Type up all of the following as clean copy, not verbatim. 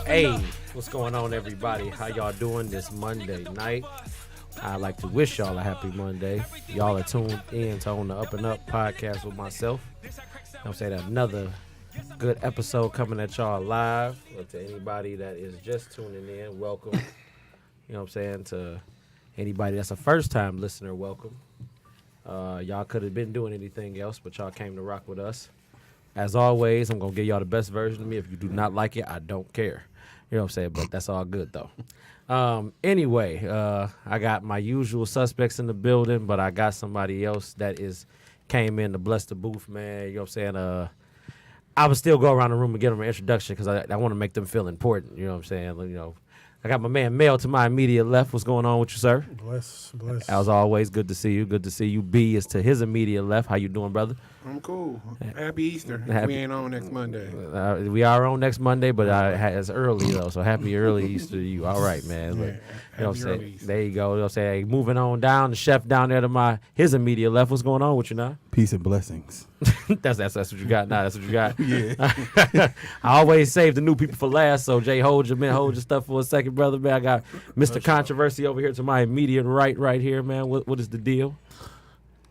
Hey, what's going on, everybody? How y'all doing this Monday night? I'd like to wish y'all a happy Monday. Y'all are tuned in to On the Up and Up podcast with myself. I'm saying another good episode coming at y'all live. But to anybody that is just tuning in, welcome. You know what I'm saying? To anybody that's a first-time listener, welcome. Y'all could have been doing anything else, but y'all came to rock with us. As always, I'm going to give y'all the best version of me. If you do not like it, I don't care. You know what I'm saying? But that's all good, though. Anyway, I got my usual suspects in the building, but I got somebody else that came in to bless the booth, man. You know what I'm saying? I would still go around the room and give them an introduction because I want to make them feel important. You know what I'm saying? You know, I got my man Mel to my immediate left. What's going on with you, sir? Bless. As always, good to see you. Good to see you. B is to his immediate left. How you doing, brother? I'm cool. Happy Easter. We ain't on next Monday. We are on next Monday, but it's early, though, so happy early Easter to you. All right, man. Look, you know what I'm saying? There you go. You know what I'm saying? Moving on down, the chef down there to his immediate left. What's going on with you now? Peace and blessings. That's what you got now. That's what you got. Yeah. I always save the new people for last, so Jay, hold your stuff for a second, brother, man. I got Mr. Controversy over here to my immediate right here, man. What is the deal?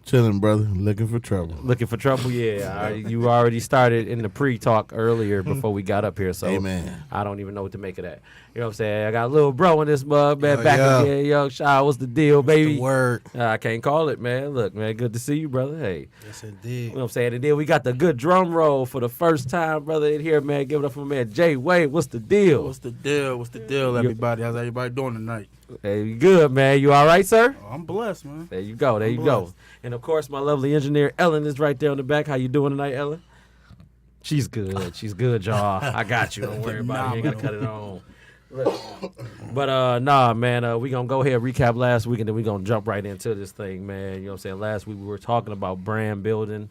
Chilling, brother. Looking for trouble. Looking for trouble, yeah. You already started in the pre-talk earlier before we got up here, so Amen. I don't even know what to make of that. You know what I'm saying? I got a little bro in this mug, man. Back again, yo. Shaw, what's the deal, baby? The word. I can't call it, man. Look, man, good to see you, brother. Hey. Yes, indeed. You know what I'm saying? And then we got the good drum roll for the first time, brother, in here, man. Give it up for my man Jay Wade. What's the deal? What's the deal, everybody? How's everybody doing tonight? Hey, you good, man? You all right, sir? Oh, I'm blessed, man. There you go. And, of course, my lovely engineer, Ellen, is right there on the back. How you doing tonight, Ellen? She's good, y'all. I got you. Don't worry about it. You ain't got to cut it on. But, nah, man, we going to go ahead and recap last week, and then we going to jump right into this thing, man. You know what I'm saying? Last week we were talking about brand building. You know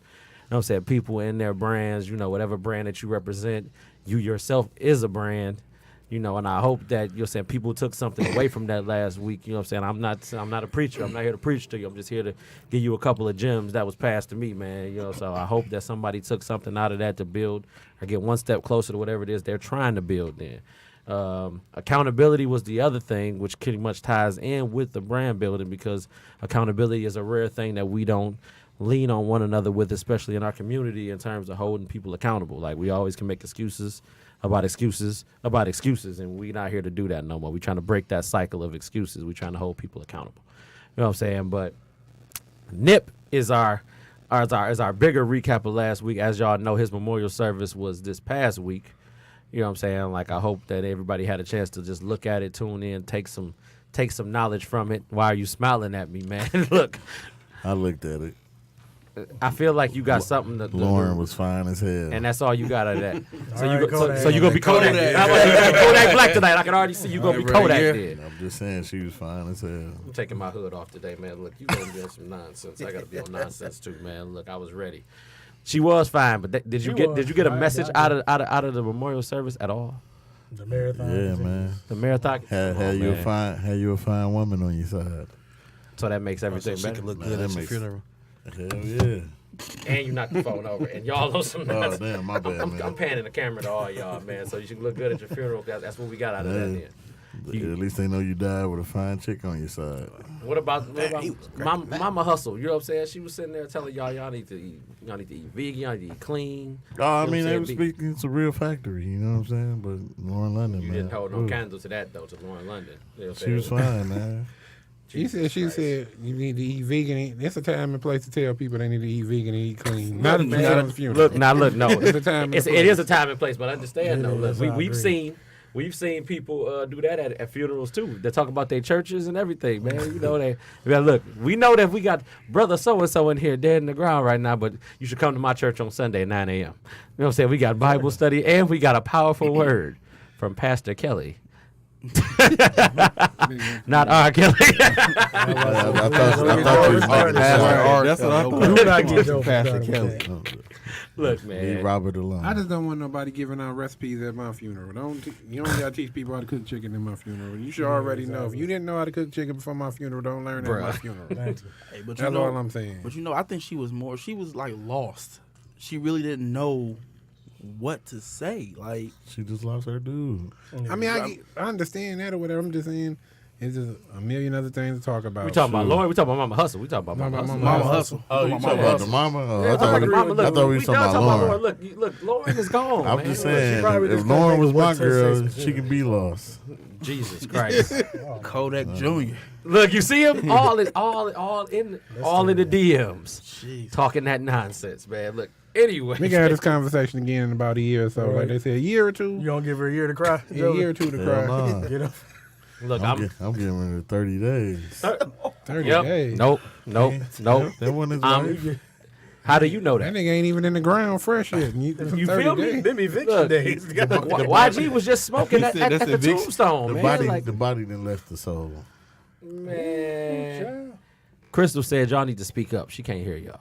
what I'm saying? People in their brands, you know, whatever brand that you represent, you yourself is a brand. You know, and I hope that you're saying people took something away from that last week. You know what I'm saying? I'm not a preacher. I'm not here to preach to you. I'm just here to give you a couple of gems that was passed to me, man. You know, so I hope that somebody took something out of that to build or get one step closer to whatever it is they're trying to build then. Accountability was the other thing, which pretty much ties in with the brand building, because accountability is a rare thing that we don't lean on one another with, especially in our community, in terms of holding people accountable. Like, we always can make excuses, and we're not here to do that no more. We're trying to break that cycle of excuses. We're trying to hold people accountable. You know what I'm saying? But Nip is our bigger recap of last week. As y'all know, his memorial service was this past week. You know what I'm saying? Like, I hope that everybody had a chance to just look at it, tune in, take some knowledge from it. Why are you smiling at me, man? Look. I looked at it. I feel like you got something to Lauren was fine as hell. And that's all you got out of that. So right, you gonna be Kodak. Kodak Black tonight. I can already see you gonna be Kodak then. I'm just saying she was fine as hell. I'm taking my hood off today, man. Look, you gonna be on some nonsense. I gotta be on nonsense too, man. Look, I was ready. She was fine, but did you get a message out of the memorial service at all? The marathon. Yeah, man. The marathon. Had you a fine woman on your side. So that makes everything better. She could look good at your funeral. Hell yeah. And you knocked the phone over, and y'all on some nuts. Oh, damn, my bad, man. I'm panning the camera to all y'all, man, so you should look good at your funeral. That's what we got out of that then. At least they know you died with a fine chick on your side. What about Mama Hustle? You know what I'm saying? She was sitting there telling y'all need to eat vegan, y'all need to eat clean. Oh, I mean, they were speaking to Real Factory, you know what I'm saying? But Lauren London, you man. didn't hold no candle to that, though, to Lauren London. You know she was fine, man. She said you need to eat vegan. That's a time and place to tell people they need to eat vegan and eat clean. Not at the funeral. Look, no. It's a time and place. It is a time and place, but understand, though. Look, we've seen people do that at funerals, too. They talk about their churches and everything, man. You know, look, we know that we got brother so-and-so in here dead in the ground right now, but you should come to my church on Sunday at 9 a.m. You know what I'm saying? We got Bible study, and we got a powerful word from Pastor Kelly. Not R. Kelly. I thought you was making That's what I thought. Who not getting Pastor Kelly? Look, man. Leave Robert alone. I just don't want nobody giving out recipes at my funeral. You don't gotta teach people how to cook chicken in my funeral. You should already know. If you didn't know how to cook chicken before my funeral, don't learn it at my funeral. Hey, but that's all I'm saying. But I think she was like lost. she really didn't know what to say. Like, She just lost her dude. I mean, I understand that or whatever. I'm just saying, it's just a million other things to talk about. We talking about Lauren. We talking about Mama Hustle. We talking about Mama Hustle. Mama Hustle. Oh, you talking about the mama? Oh, Yeah, I thought we Mama, I thought we was talking about Lauren. Look, Lauren is gone. I'm man. just Look, saying, probably if just Lauren was couldn't my think of what to girl, say she could be lost. Jesus Christ. Kodak Jr. Look, you see him all in the DMs, Jeez. talking that nonsense, man. Look, anyway, We can have this conversation again in about a year or so. Like they said, a year or two. You gonna give her a year to cry? A year or two to cry. Hell nah. Get up. look, I'm giving her 30 days. 30 Yep. days. Nope. That one is right. How do you know That that? nigga ain't even in the ground fresh yet. You feel me? Them eviction Look, days. look, YG was just smoking at that's the eviction. tombstone, man. The body didn't left the soul. Man. Crystal said y'all need to speak up. She can't hear y'all.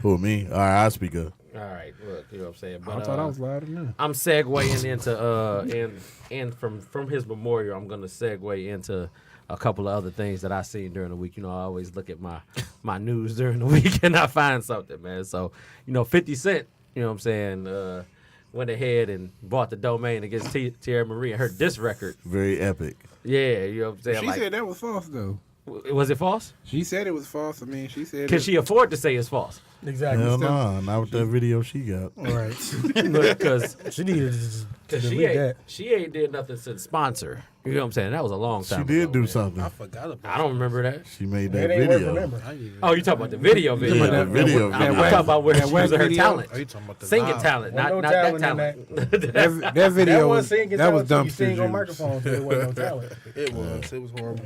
Who, me? All right, I'll speak up. All right, look, you know what I'm saying. But, I thought I was loud enough. I'm segueing into and from his memorial, I'm gonna segue into a couple of other things that I seen during the week. You know, I always look at my news during the week and I find something, man. So, 50 Cent, you know what I'm saying, went ahead and bought the domain against Tierra Marie and her diss record. Very epic. Yeah, you know what I'm saying. She said that was false, though. Was it false? She said it was false. I mean, she said Can she afford to say it's false? Exactly. Hell no, not with that video she got. All right. Because She needed to just she delete ain't that. she ain't did nothing since sponsor. You know what I'm saying? That was a long She time. did ago, do man. something. I forgot about I don't remember that. She made that It ain't worth video. remembering. Oh, you talking about the video? Yeah, the video. I'm talking about where she using her talent, Oh, you talking about the singing live. talent, not no that talent in talent. that That video one was singing that was talent, so you dumpster sing on juice. microphone, so there wasn't no talent. It was horrible.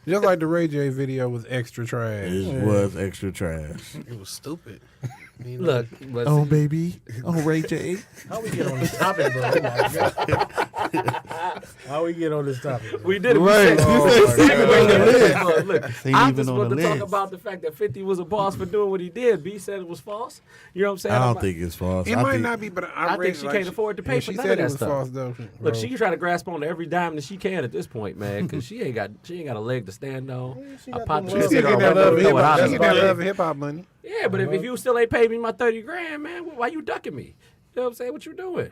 Just like the Ray J video was extra trash. It was extra trash. It was stupid. Look, but Oh, baby. Oh, Ray J. How we get on this topic, bro? Oh my God. How we get on this topic? Bro? we did it. Right. Look, They I'm even just on supposed the to talk list. about the fact that 50 was a boss for doing what he did. B said it was false. You know what I'm saying? I I'm don't like, think it's false. It I might think, not be, but I think she can't afford to pay for she none said of that it was stuff. false though. Look, bro. she trying to grasp on every dime that she can at this point, man, because she ain't got a leg to stand on. she I got popped them the She love. still cigar get that right love there, hip throw it out hop. She of get her. that love hip hop money. Yeah, but if you still ain't paid me my 30 grand, man, why you ducking me? You know what I'm saying? What you doing?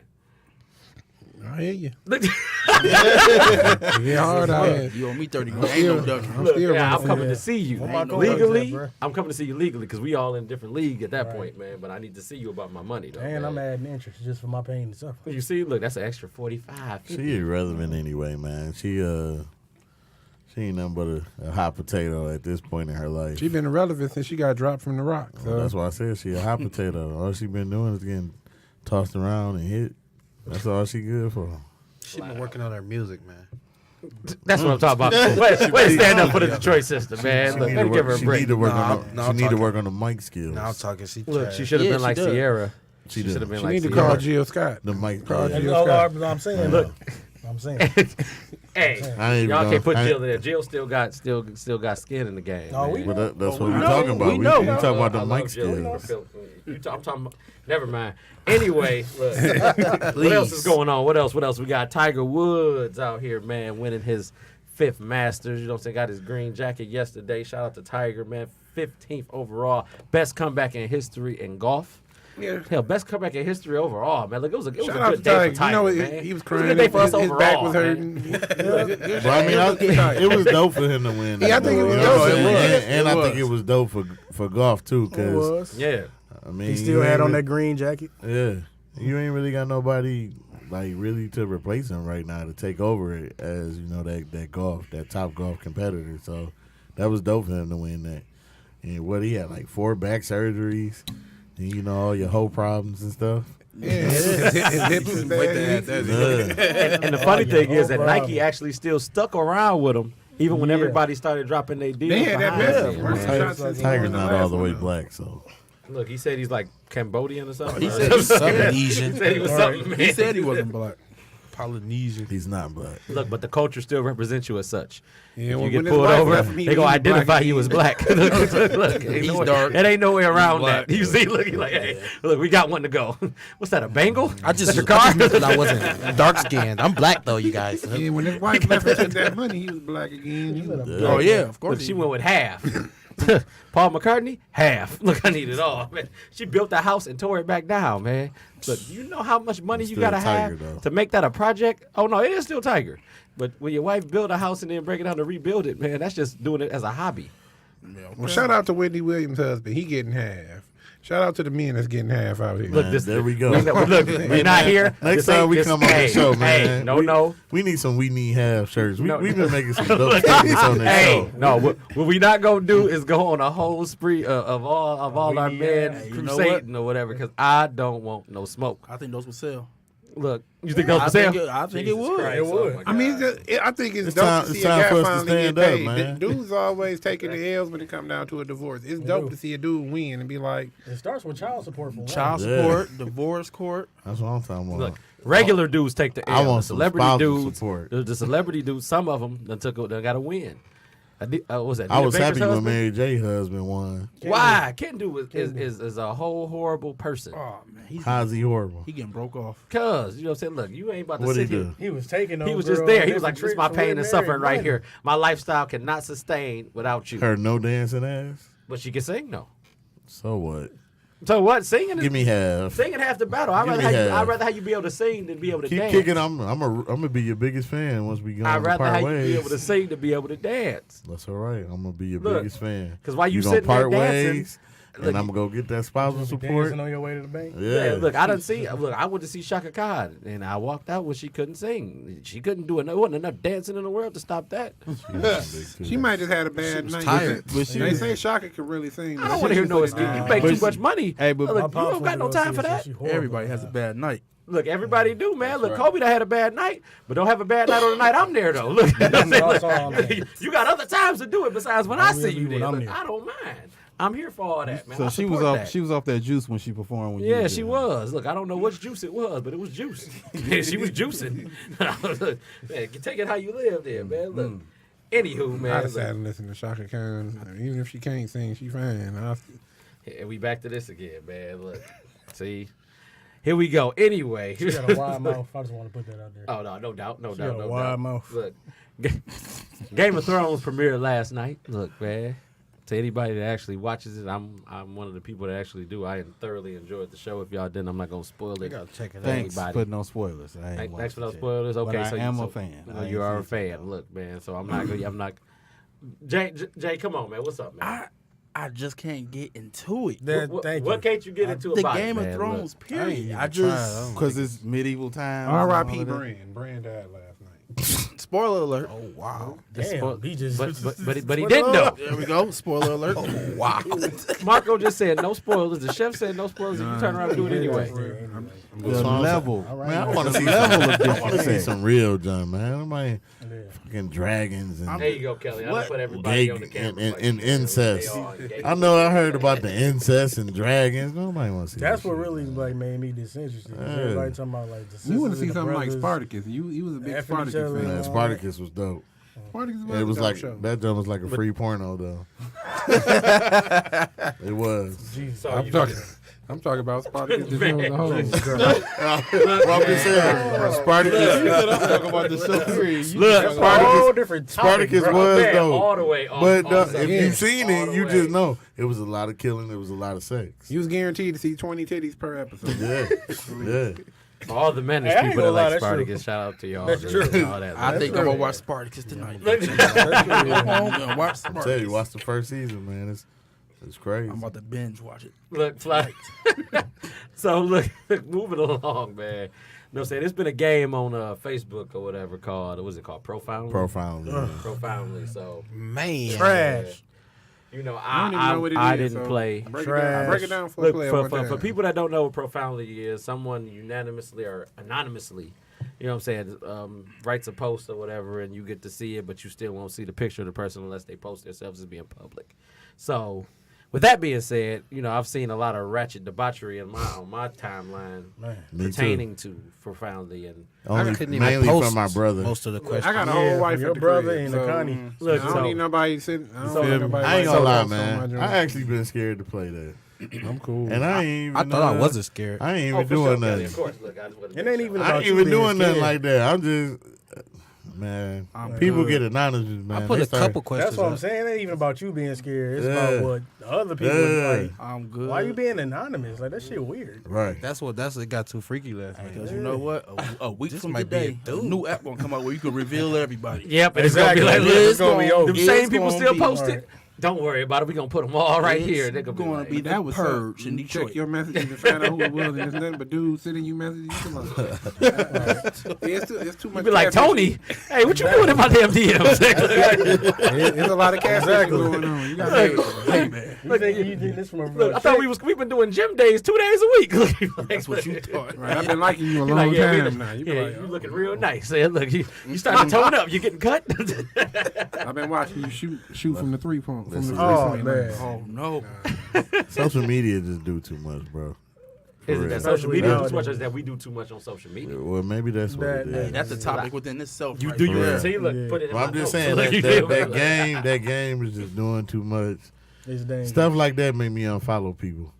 I hear you. Look, Yeah, hard out here. You owe me 30 grand. Ain't no ducking. I'm look, still yeah, I'm running. coming to see you. Where my coworkers Legally, at, bro? I'm coming to see you legally because we all in a different league at that Right. point, man. But I need to see you about my money, though. And I'm man. adding interest just for my pain and suffering. You see, look, that's an extra 45. she irrelevant anyway, man. She ain't nothing but a hot potato at this point in her life. She been irrelevant since she got dropped from the rock. So Well, that's why I said she a hot potato. All she been doing is getting tossed around and hit. That's all she good for. She been working on her music, man. That's what I'm talking about. Way to stand up for the Detroit sister, man. Look, let me give her a She break. need to work No, on. I'm- no, She I'm need to talking- work on the mic skills. Now I'm talking. She Look, trash. she should have Yeah, been she like does. Sierra. She should have does. been she like need to Sierra. call Jill Scott. The mic. Call yeah. Jill Oh, Scott. I'm saying. Look. I'm saying. Hey, I ain't y'all even can't put gonna- Jill in there. Jill still got skin in the game. No, man. we But that's what we we're know, talking about. we know. We talking about I the love mic Jill. skills. I'm talking about, never mind. Anyway, look, what else is going on? What else? We got Tiger Woods out here, man, winning his 5th Masters. You know what I'm saying? Got his green jacket yesterday. Shout out to Tiger, man. 15th overall. Best comeback in history in golf. Yeah. Hell, best comeback in history overall, man. Look, it was a Shout out good to day for Tiger. Tiger, You know, man. he was It crying. was a good day for us his overall, back was man. hurting. But I mean, it was dope for him to win. Yeah, I think it was dope for him. And I think it was dope for golf too, It because was. Yeah. I mean, He you still ain't had on really- that green jacket. Yeah, you ain't really got nobody like really to replace him right now to take over it as that top golf competitor. So that was dope for him to win that. And what he had like 4 back surgeries, and all your whole problems and stuff. Yeah, his hips is bad. And the funny thing is that Nike actually still stuck around with him, even when Yeah. everybody started dropping their deals. They had that behind message. him, Yeah, man. Tiger's not all the way black, so Look, he said he's like Cambodian or something. He said he was He Polynesian. said he was something, man. He said he wasn't black. Polynesian. he's not black. Look, but the culture still represents you as such. Yeah, If when you get his pulled wife over, left him, they he gonna was identify black you as black. Look, He's no way, dark. it ain't no way around black. that. You see, look, he's like, hey, look, we got one to go. What's that, a Bengal? I just, That's your car? meant that I wasn't dark skinned. I'm black though, you guys. Yeah, when his wife left and took that money, he was black again. He was Oh, yeah, of course. Look, she went with half. Paul McCartney, half. Look, I need it all, man. She built the house and tore it back down, man. Look, you know how much money It's you still gotta Tiger, have though. to make that a project? Oh no, it is still Tiger. But when your wife build a house and then break it down to rebuild it, man, that's just doing it as a hobby. Well, shout out to Whitney Williams' husband. He getting half. Shout out to the men that's getting half out here. Look, There we go. Look, we're not here. Next This ain't time we just- come on the show, man. Hey, no. We need some We Need Half shirts. No. We've been making some dope statements on this Hey, show. no. What we not gonna do is go on a whole spree of all our men Hey, you know crusading or whatever, because I don't want no smoke. I think those will sell. Look, you think those I for sale? think I think it would. It would. I mean, I think it's It's dope time- to see it's a time guy for us to finally get stand up, paid. man. Dudes always taking the L's when it come down to a divorce. It's dope to see a dude win and be like, It starts with child support for one. Child Yeah. support, divorce court. That's what I'm talking about. Look, regular dudes take the L. I want The some celebrity spousal dudes. support. The celebrity dudes. Some of them they got to win. What was that? I Nita was Baker's happy when husband? Mary J. husband won. Why? Kendu is a whole horrible person. Oh man, How's he horrible? he getting broke off. Cause you know what I'm saying. Look, you ain't about to What'd sit he here. do? He was taking those He was just girls there. on He was like, different "This is my trips for pain and married suffering right women. here. My lifestyle cannot sustain without you." Her no dancing ass? But she can sing though. So what? So what? Singing Give is me half. singing half the battle. I'd Give rather me have you. half. I'd rather have you be able to sing than be able to Keep dance. kicking. I'm gonna be your biggest fan once we go I'd on the rather part have you be able ways. to sing than be able to dance. That's all right. I'm gonna be your Look, biggest fan. 'cause while you gonna sitting there part dancing, ways, look, and I'm gonna go get that spousal You support. dancing on your way to the bank. Yeah. Look, I didn't see. Look, I went to see Shaka Khan, and I walked out when she couldn't sing. She couldn't do it. There wasn't enough dancing in the world to stop that. she might just had a bad night. tired, but she they was- say Shaka can really sing. I don't want to hear no excuse. You make too much money. Hey, but Look, you don't got no time for that. Everybody has a bad night. Look, everybody do, man. Look, Kobe done had a bad night, but don't have a bad night on the night I'm there, though. Look, you know what I'm saying? That's all I'm Look, saying. you got other times to do it besides when I will see be you when there. I'm Look, there. I don't mind. I'm here for all that, man. So I she was support off. that. She was off that juice when she performed. When you Yeah, was she there. was. Look, I don't know which juice it was, but it was juice. She was juicing. Look, man, take it how you live there, man. Look. Anywho, I man. decided Look, to listen to Shaka Khan. Even if she can't sing, she fine. and we back to this again, man. Look, see, here we go. Anyway, She got a wide mouth. I just want to put that out there. oh no doubt, no She doubt, got a no wide doubt. mouth. Look, Game of Thrones premiered last night. Look, man. To anybody that actually watches it, I'm one of the people that actually do. I thoroughly enjoyed the show. If y'all didn't, I'm not gonna spoil it. check it for Thanks anybody. for putting no spoilers. I ain't Thanks watched for those it yet. spoilers. Okay, But so I am so, a fan. I You ain't are a seen fan. Look, man. So I'm not gonna. I'm not. Jay, come on, man. What's up, man? I just can't get into it. Thank What you. can't you get into The about Game it, of man? Thrones, Look, period. I just because it's medieval times. and R.I.P. all of that. Brand. Brand died last night. spoiler alert. Oh wow. Damn, he just. but he didn't know. There we go. Spoiler alert. Wow. Marco just said no spoilers. The chef said no spoilers, and you turn around and do it anyway. The level. Man, I want to see level of I want to see some real John, man. I mean, fucking dragons and There you go, Kelly. I'm gonna put gay everybody on the camera. and incest. They are gay. I know I heard about the incest and dragons. Nobody wants to see That's that what shit, really man. like made me disinterested. Yeah. Everybody talking about like the You want to sisters see and the something like brothers. Spartacus. You was a big Effing each Spartacus other. fan. Man, Spartacus was dope. Spartacus was It was a dope like show. that joint was like a free porno though. It was. So I'm you- talking. I'm talking about Spartacus. The show as a whole. Well, I'm just saying, Spartacus. Talk about the show period. Look, Whole Spartacus. different topic, Spartacus bro. was Man, dope. all the way off. But off if subject. you've seen All it, the you way. just know it was a lot of killing. It was a lot of sex. You was guaranteed to see 20 titties per episode. Yeah, yeah. All the menace Hey, I ain't people that gonna lie, like that's Spartacus, shout out to y'all. That's dude, true. and all that. I think I'm true. gonna watch Spartacus tonight. Look, Go home and watch I tell you, Spartacus. watch the first season, man. It's crazy. I'm about to binge watch it. look, fly. So look, moving along, man. No, I'm saying it's been a game on Facebook or whatever called. What was it called? Profoundly. Profoundly. Profoundly. So Man. Trash. you know, I don't even know what it is. I didn't so play. Break it down for a Look, player for, one for, time. for people that don't know what profoundly is, someone unanimously or anonymously, you know what I'm saying, writes a post or whatever, and you get to see it, but you still won't see the picture of the person unless they post themselves as being public. So, with that being said, you know, I've seen a lot of ratchet debauchery on my timeline Me pertaining to profoundly, and Only couldn't even mainly post from my brother. Most of the questions. I got a Yeah, whole wife your at the brother crib, and so Connie. Look, I don't so- need nobody sitting. I don't So- need nobody. I ain't like gonna lie, on my man. joint. I actually been scared to play that, I'm cool. and I ain't even. I thought I wasn't scared. I ain't oh, even for sure, doing Kelly, nothing. of course. Look, I just wanted to It make ain't sure. even I about ain't you even being doing nothing scared. like that. I'm just. Man, I'm people good. get anonymous, man. I put They a start- couple questions. That's what I'm up. saying. It ain't even about you being scared. It's Yeah. about what the other people like. I'm good. Why you being anonymous? Like, that shit weird. Right. It got too freaky last night. Because you know what? A week This from might be a today, a dude. new app gonna come out where you can reveal everybody. Yep, and Exactly. it's gonna be like, It's look, gonna be over. them It's same people gonna still be- posted. Right. Don't worry about it. We're gonna put them all right here. They're gonna be gonna like, be That was purge in you Detroit. check your messages and find out who it was, and there's nothing but dudes sending you messages. You come on. It's too much. you be like, catfishing. Tony, hey, what you doing in my damn DMs? There's a lot of catfishing going on. You gotta Hey man, You think this from a Look, I thought we've been doing gym days 2 days a week. that's what you thought. Right, I've been liking you a You're long like, yeah, time now. You be yeah, like, you looking real nice. Yeah, look, you starting to tone up. You getting cut? I've been watching you shoot from the 3 point. From the Oh, 3 point man. line. Oh no. Social media just do too much, bro. Is it real. that social media Nowadays. too much, or is that we do too much on social media? Well, maybe that's what it is. That's a topic within itself. You right do there. you Yeah. see? Look, Yeah. put it in Well, my I'm just notes. saying Look, you that do. that game is just doing too much. It's dangerous. Stuff like that make me unfollow people.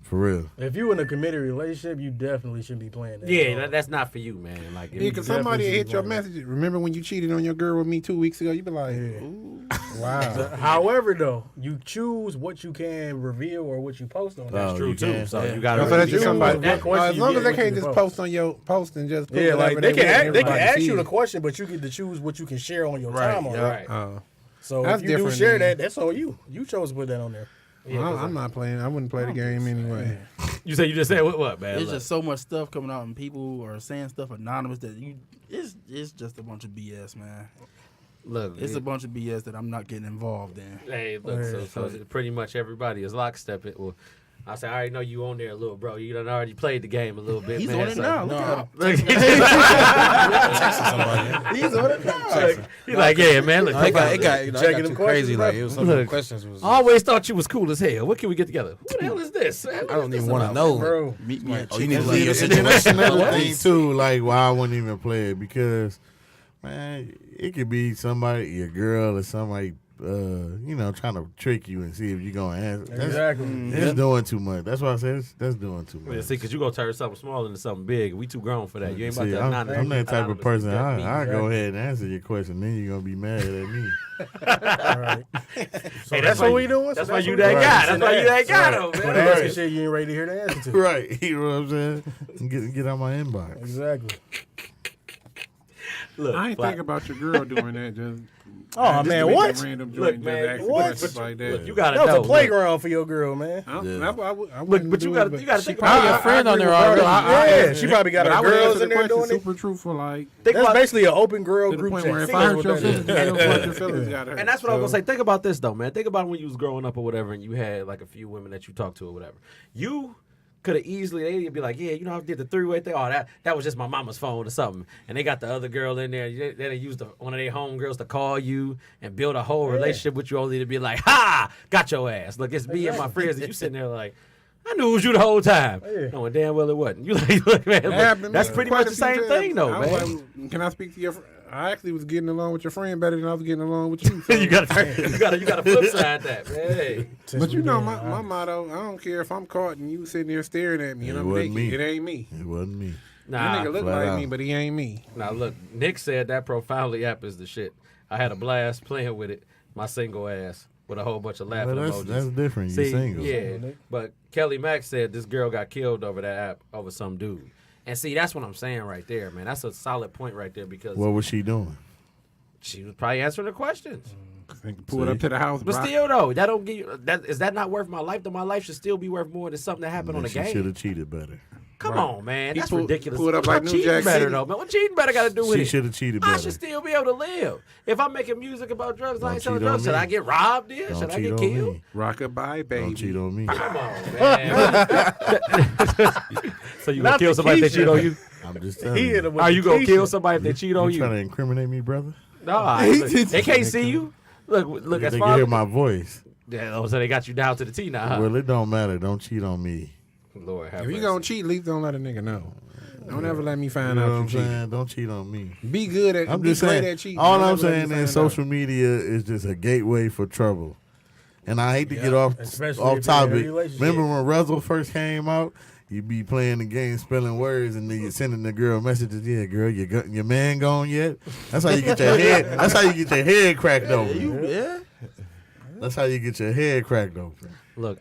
For real. If you in a committed relationship, you definitely shouldn't be playing that. Yeah, that's not for you, man. Like, Yeah, because somebody definitely hit your should be message. Remember when you cheated on your girl with me 2 weeks ago? You be like, Yeah. ooh, Wow. However, though, you choose what you can reveal or what you post on. Oh, true you too. can. So Yeah. you got to. so that's just you somebody. was one question As you long get as they what can't you just post. post on your post and just put Yeah, like whatever they can want they can everybody ask to you the see. question, but you get to choose what you can share on your Right, timeline. yeah. Right. So That's if you do different share than- that, that's on you. You chose to put that on there. Well, I'm not playing. I wouldn't play the game anyway. You said what, man? There's Look. just so much stuff coming out, and people are saying stuff anonymous that it's just a bunch of BS, man. Look, It's a bunch of BS that I'm not getting involved in. Hey, look, so pretty much everybody is lockstep. Well, I say I already know you on there, little bro. You done already played the game a little bit. He's man, on it so- now. Look at him. He's on it. He's like, yeah, man. Look, It got Checking them too crazy. questions, Like bro. it was some of the Look. questions was. I always thought you was cool as hell. What can we get together? What the hell is this? I don't even want to know. Bro, Meet me at Oh, you need to Chick-fil-A. leave your And then that's situation. another thing too, like why I wouldn't even play it because, man, it could be somebody, your girl or somebody, trying to trick you and see if you're gonna answer. That's, exactly. It's doing too much. That's why I said that's doing too Yeah, much. see, because you going to turn something small into something big. We too grown for that. You ain't about See, to I'm anonymous. that type of person. I Exactly. go ahead and answer your question. Then you're gonna be mad at me. All right. So Hey, that's why what we doing. That's So why you what that we doing? guy. That's why you that guy, Right. though, When man. they asking shit you ain't ready to hear the answer to. Right. You know what I'm saying? Get out my inbox. Exactly. Look, I ain't flat- think about your girl doing that. Just Oh, man, what? Random Look, joint, man, just asking what? questions like that. Look, you got to That know. was a look. playground for your girl, man. That's why I Look, wouldn't but do you it, got but you got to she think probably about a friend on there already. Yeah, she probably got But I her would girls answer in the there question doing it. super truthful, like think That's about, basically an open girl to the group point chat. where if See, I that's hurt what your that is. feelings, you don't want your feelings got hurt. and that's what I was So- gonna say. Think about this though, man. Think about when you was growing up or whatever, and you had like a few women that you talked to or whatever. You could have easily they'd be like, yeah, you know, I did the 3-way thing. Oh, that was just my mama's phone or something. And they got the other girl in there. They used one of their homegirls to call you and build a whole relationship with you, only to be like, ha, got your ass. Look, it's me and my friends, and you sitting there like, I knew it was you the whole time. Yeah. Knowing damn well it wasn't. You like, look, man, look, happened that's to me pretty quite much a the few same times. thing though, I was man. like, can I speak to your friend? I actually was getting along with your friend better than I was getting along with you. So. you gotta flip side that, man. Hey. But you know my motto, I don't care if I'm caught and you sitting there staring at me and It I'm wasn't naked. me. It ain't me. It wasn't me. Nah, That nigga look flat like out. me, but he ain't me. now look, Nick said that Profoundly app is the shit. I had a blast playing with it, my single ass, with a whole bunch of laughing Well, emojis. that's different. You See, single. yeah, but Kelly Mack said this girl got killed over that app over some dude. And see, that's what I'm saying right there, man. That's a solid point right there because What was she doing? she was probably answering the questions. Pull it up to the house, But bro. still, though, that don't give you, is that not worth my life? Though my life should still be worth more than something that happened on the She should game. have cheated better. Come on, man, He that's pulled- ridiculous. pulled up What like about New cheating Jack better City. though, man? What cheating better got to do with She it? should have cheated I better. should still be able to live. If I'm making music about drugs, I Don't ain't selling cheat on drugs. Should me. I get robbed then? Don't Should I cheat get on killed? me. Rockabye, baby. Don't cheat on me. Come on, man. So you gonna Not kill the somebody if they Keisha. cheat on you? I'm just telling He hit you. him with Are the you gonna kill Keisha. somebody if they cheat on You trying to you? incriminate me, brother? No, they can't see you. Look. They As can far hear as my voice. yeah, so they got you down to the T now, huh? Well, it don't matter. Don't cheat on me. Lord have If you mercy. gonna cheat, at least don't let a nigga know. Don't ever let me You find know what out I'm you cheating. saying? Don't cheat on me. Be good at. I'm be just great saying. at cheating. All Don't I'm ever let me saying find is out. social media is just a gateway for trouble. And I hate to get off especially if off you're in a topic. relationship. Remember when Ruzzle first came out? You be playing the game, spelling words, and then you sending the girl messages. Yeah, girl, your man gone yet? That's how you get your head. That's how you get your head cracked open. Yeah. That's how you get your head cracked open. Look,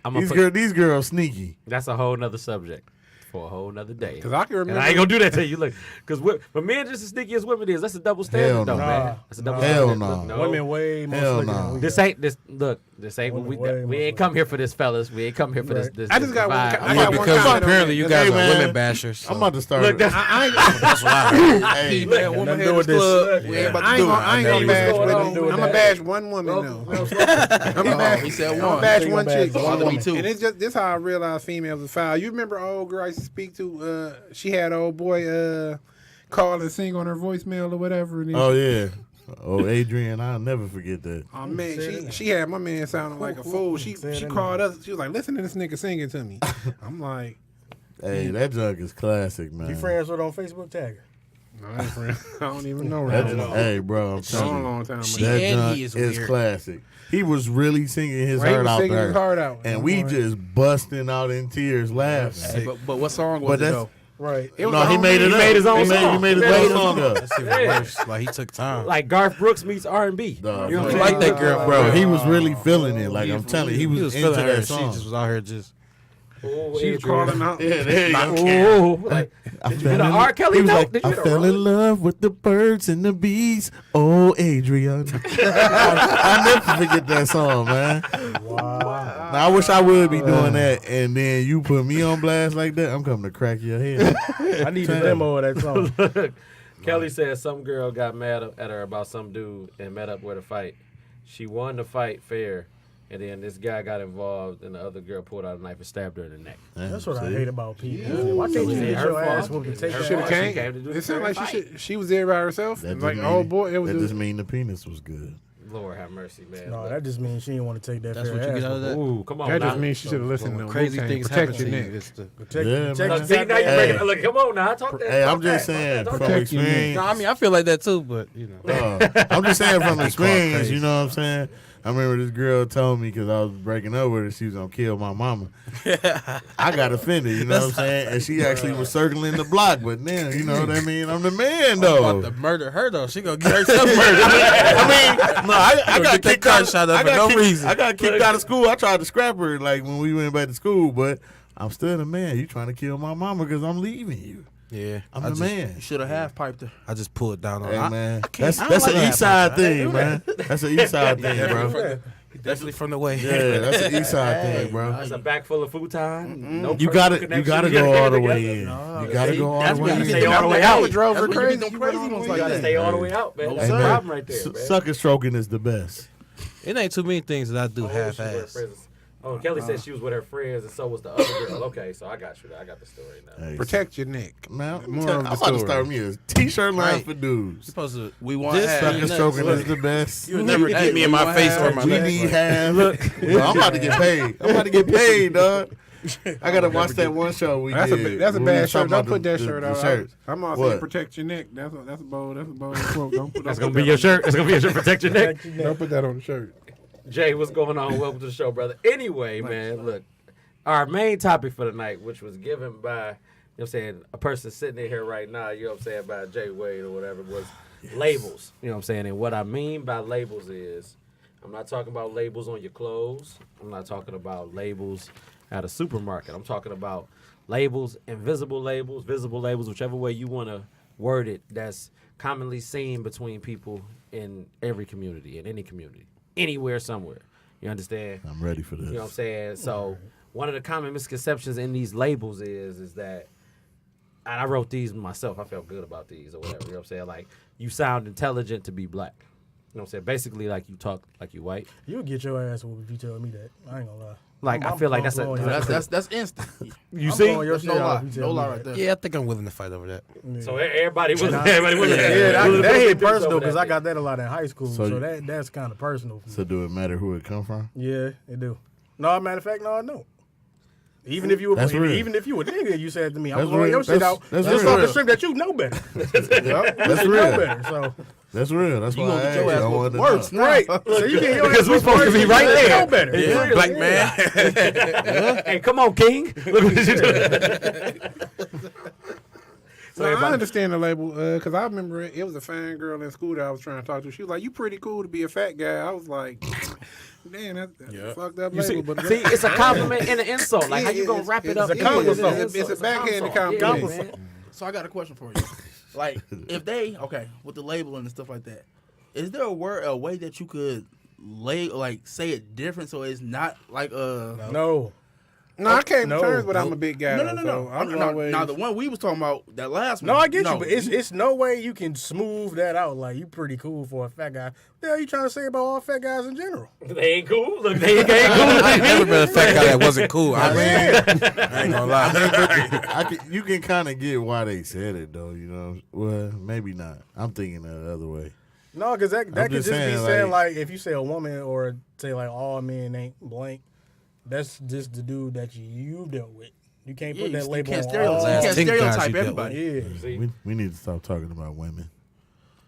These girls sneaky. That's a whole nother subject for a whole nother day. Because I can remember. And I ain't gonna do that to you. Look, because but men just as sneaky as women is. That's a double standard, Hell though, no. man. That's a double Hell standard. no. Look, no. Women way more Hell slicker no. than we This got. ain't this. Look, this ain't what we. Women way We more ain't come here for this, fellas. We ain't come here for this. Right. This. I just got one. divide. I got one Because comment on apparently that. you guys Hey, are man. women bashers. So. I'm about to start. Look, that's I ain't. That's what I heard. Hey, Man, nothing woman to do with head this. club. We ain't about I to do it. ain't know gonna what's bash, going but on I'm with gonna that. bash one woman though. I'm gonna bash. He said I'm gonna one. bash So you one gonna chick. bash one woman. Me too. And it's just this how I realized females is foul. You remember an old girl I used to speak to? She had an old boy call and sing on her voicemail or whatever. And oh yeah. Oh, Adrian, I'll never forget that. oh man, she had my man sounding like a fool. She called us. She was like, "Listen to this nigga singing to me." I'm like, Hey, that junk is classic, man. You friends with her on Facebook? Tag her. no, I ain't friend. I don't even know That right junk, now. hey, bro, I'm Long, telling you. long time She- ago. That And junk he is is weird. classic. He was really singing his He heart was out singing there. his heart out. And I'm we like, just busting out in tears laughing. Hey, but what song But was it that's- though? Right. it was No, he on made me. it up. made his own He song. made his He made own his song up. That's even Yeah. worse. Like he took time. Like Garth Brooks meets R&B. Dog, You know what I I'm like saying? that girl, bro. He was really feeling it. Like I'm telling you, he he was was into feeling her. that She song. just was out here just. Oh, She was Adrian. calling out. Yeah, there you go. Ooh, like, I did you get an R. Kelly he was note? like, Did you I get a fell Rolling? in love with the birds and the bees. Oh, Adrian. I never forget that song, man. Wow. Now, I wish I would be doing that, and then you put me on blast like that. I'm coming to crack your head. I need a demo of that song. Look, Kelly said some girl got mad at her about some dude and met up with a fight. She won the fight fair, and then this guy got involved, and the other girl pulled out a knife and stabbed her in the neck. That's what I hate about people. Why can't you Yeah, get her your ass fault. whooped and take Her that Should have fault. shit? She came came. to do It the sounded like fight. she was there by herself. That Like, just oh mean- boy, it was. That just mean the penis was good. Lord have mercy, man. No, Look. that just means she didn't want to take that That's fair what you ass get out of that. Ooh, come on. That just now. means she should have listened to Crazy Wu-Tang. things Protect happen your to you. neck. It's the, Protect, Yeah, protect man. your Look, see, now you goddamn- bring it. Look, come on now. Talk that. Hey, talk I'm just that, saying talk from that. experience. no, I mean I feel like that too, but you know. I'm just saying from They call it experience, crazy. you know what I'm saying? I remember this girl told me because I was breaking up with her, she was going to kill my mama. I got offended, you know what I'm saying? And she actually was circling the block, but then, you know what I mean? I'm the man, though. About to murder her though. She gonna get herself murdered. I got get that kicked car out. shot up I for got no kicked- reason. I got kicked out of school. I tried to scrap her like when we went back to school, but I'm still the man. You trying to kill my mama because I'm leaving you. Yeah, I'm I the just, man. You should have half piped her. I just pulled down on. Hey I, man, I that's don't like an that east side part. I thing, man. That's an east side thing, bro. Definitely from the way. Yeah, that's an east side thing, bro. That's a bag full of futon. No You personal gotta connection. go all the together. way in. You gotta go all That's the where way you in. stay all the way out. drove her That's when you crazy. get them crazy ones You like gotta that. stay all the way out, man. That's Hey, the man, problem right there, man. Sucker stroking is the best. It ain't too many things that I do Oh, she was with her half-ass. friends. Oh, Kelly said she was with her friends, and so was the other girl. Okay, so I got you. I got the story now. Hey, Protect your neck. man, I'm More of the about to story. start me a t-shirt line Right. for dudes. Supposed to. We want This half. Sucker stroking is the best. You would never get me in my face or my We neck. need half. Bro, I'm about to get paid. I'm about to get paid, dog. I gotta watch that one show we That's did. a when we bad was shirt. talking Don't about put that the shirt out. shirts. I'm also What? saying protect your neck. That's a bold quote. That's gonna be your shirt. That's gonna be your shirt. Protect your neck. Don't put that on the shirt. Jay, what's going on? Welcome to the show, brother. Anyway, man, look, our main topic for the night, which was given by, you know what I'm saying, a person sitting in here right now, you know what I'm saying, by Jay Wade or whatever, was labels. You know what I'm saying? And what I mean by labels is, I'm not talking about labels on your clothes. I'm not talking about labels at a supermarket. I'm talking about labels, invisible labels, visible labels, whichever way you want to word it, that's commonly seen between people in every community, in any community. Anywhere, somewhere. You understand? I'm ready for this. You know what I'm saying? So one of the common misconceptions in these labels is that, and I wrote these myself. I felt good about these or whatever. You know what I'm saying? Like, you sound intelligent to be black. You know what I'm saying? Basically, like, you talk like you white. You'll get your ass whooped if you tell me that. I ain't gonna lie. Like, I feel like that's blowing a... your shit That's instant. You I'm see? blowing your That's shit no out lie. if you No tell lie me right that. there. Yeah, I think I'm willing to fight over that. So everybody was... Nah. Everybody was... Yeah, that hit personal because I that. got that a lot in high school, So so you- that's kind of personal. For me. So do it matter who it come from? Yeah, it do. No, matter of fact, no, I don't. Even if you were, That's real. even if you were nigga, you said to me, I'm That's blowing real. your shit That's- out. that's Just real. off the strength that you know better. That's you know real. better. So That's real. That's You why gonna I get asked your you. I ass wanted to worse know. Right. So you get your Because we supposed to be right there. better. Yeah, black man. Hey, come on, King. Look what you doing. So I understand the label because I remember it was a fine girl in school that I was trying to talk to. She was like, "You pretty cool to be a fat guy." I was like, "Damn, that's a fucked up You label." see, But it's a compliment and an insult. Like, how you gonna wrap it up? It's a compliment. It's a backhanded Yeah, compliment. man. So I got a question for you. Like, if they with the labeling and stuff like that, is there a way that you could say it different so it's not like No. No, I came to No. terms, but I'm a big guy. No. So I'm No, always, now the one we was talking about, that last one. No, I get you, but it's no way you can smooth that out. Like, you pretty cool for a fat guy. What the hell you trying to say about all fat guys in general? They ain't cool. Look, they ain't cool. I've never been a fat guy that wasn't cool. I ain't gonna lie. You can kind of get why they said it though. You know, well, maybe not. I'm thinking the other way. No, because that could just just be saying, saying, like, if you say a woman or say, like, all men ain't blank, that's just the dude that you dealt with. You can't put that label on all. You can't Think guys stereotype you dealt everybody. Yeah. We need to stop talking about women.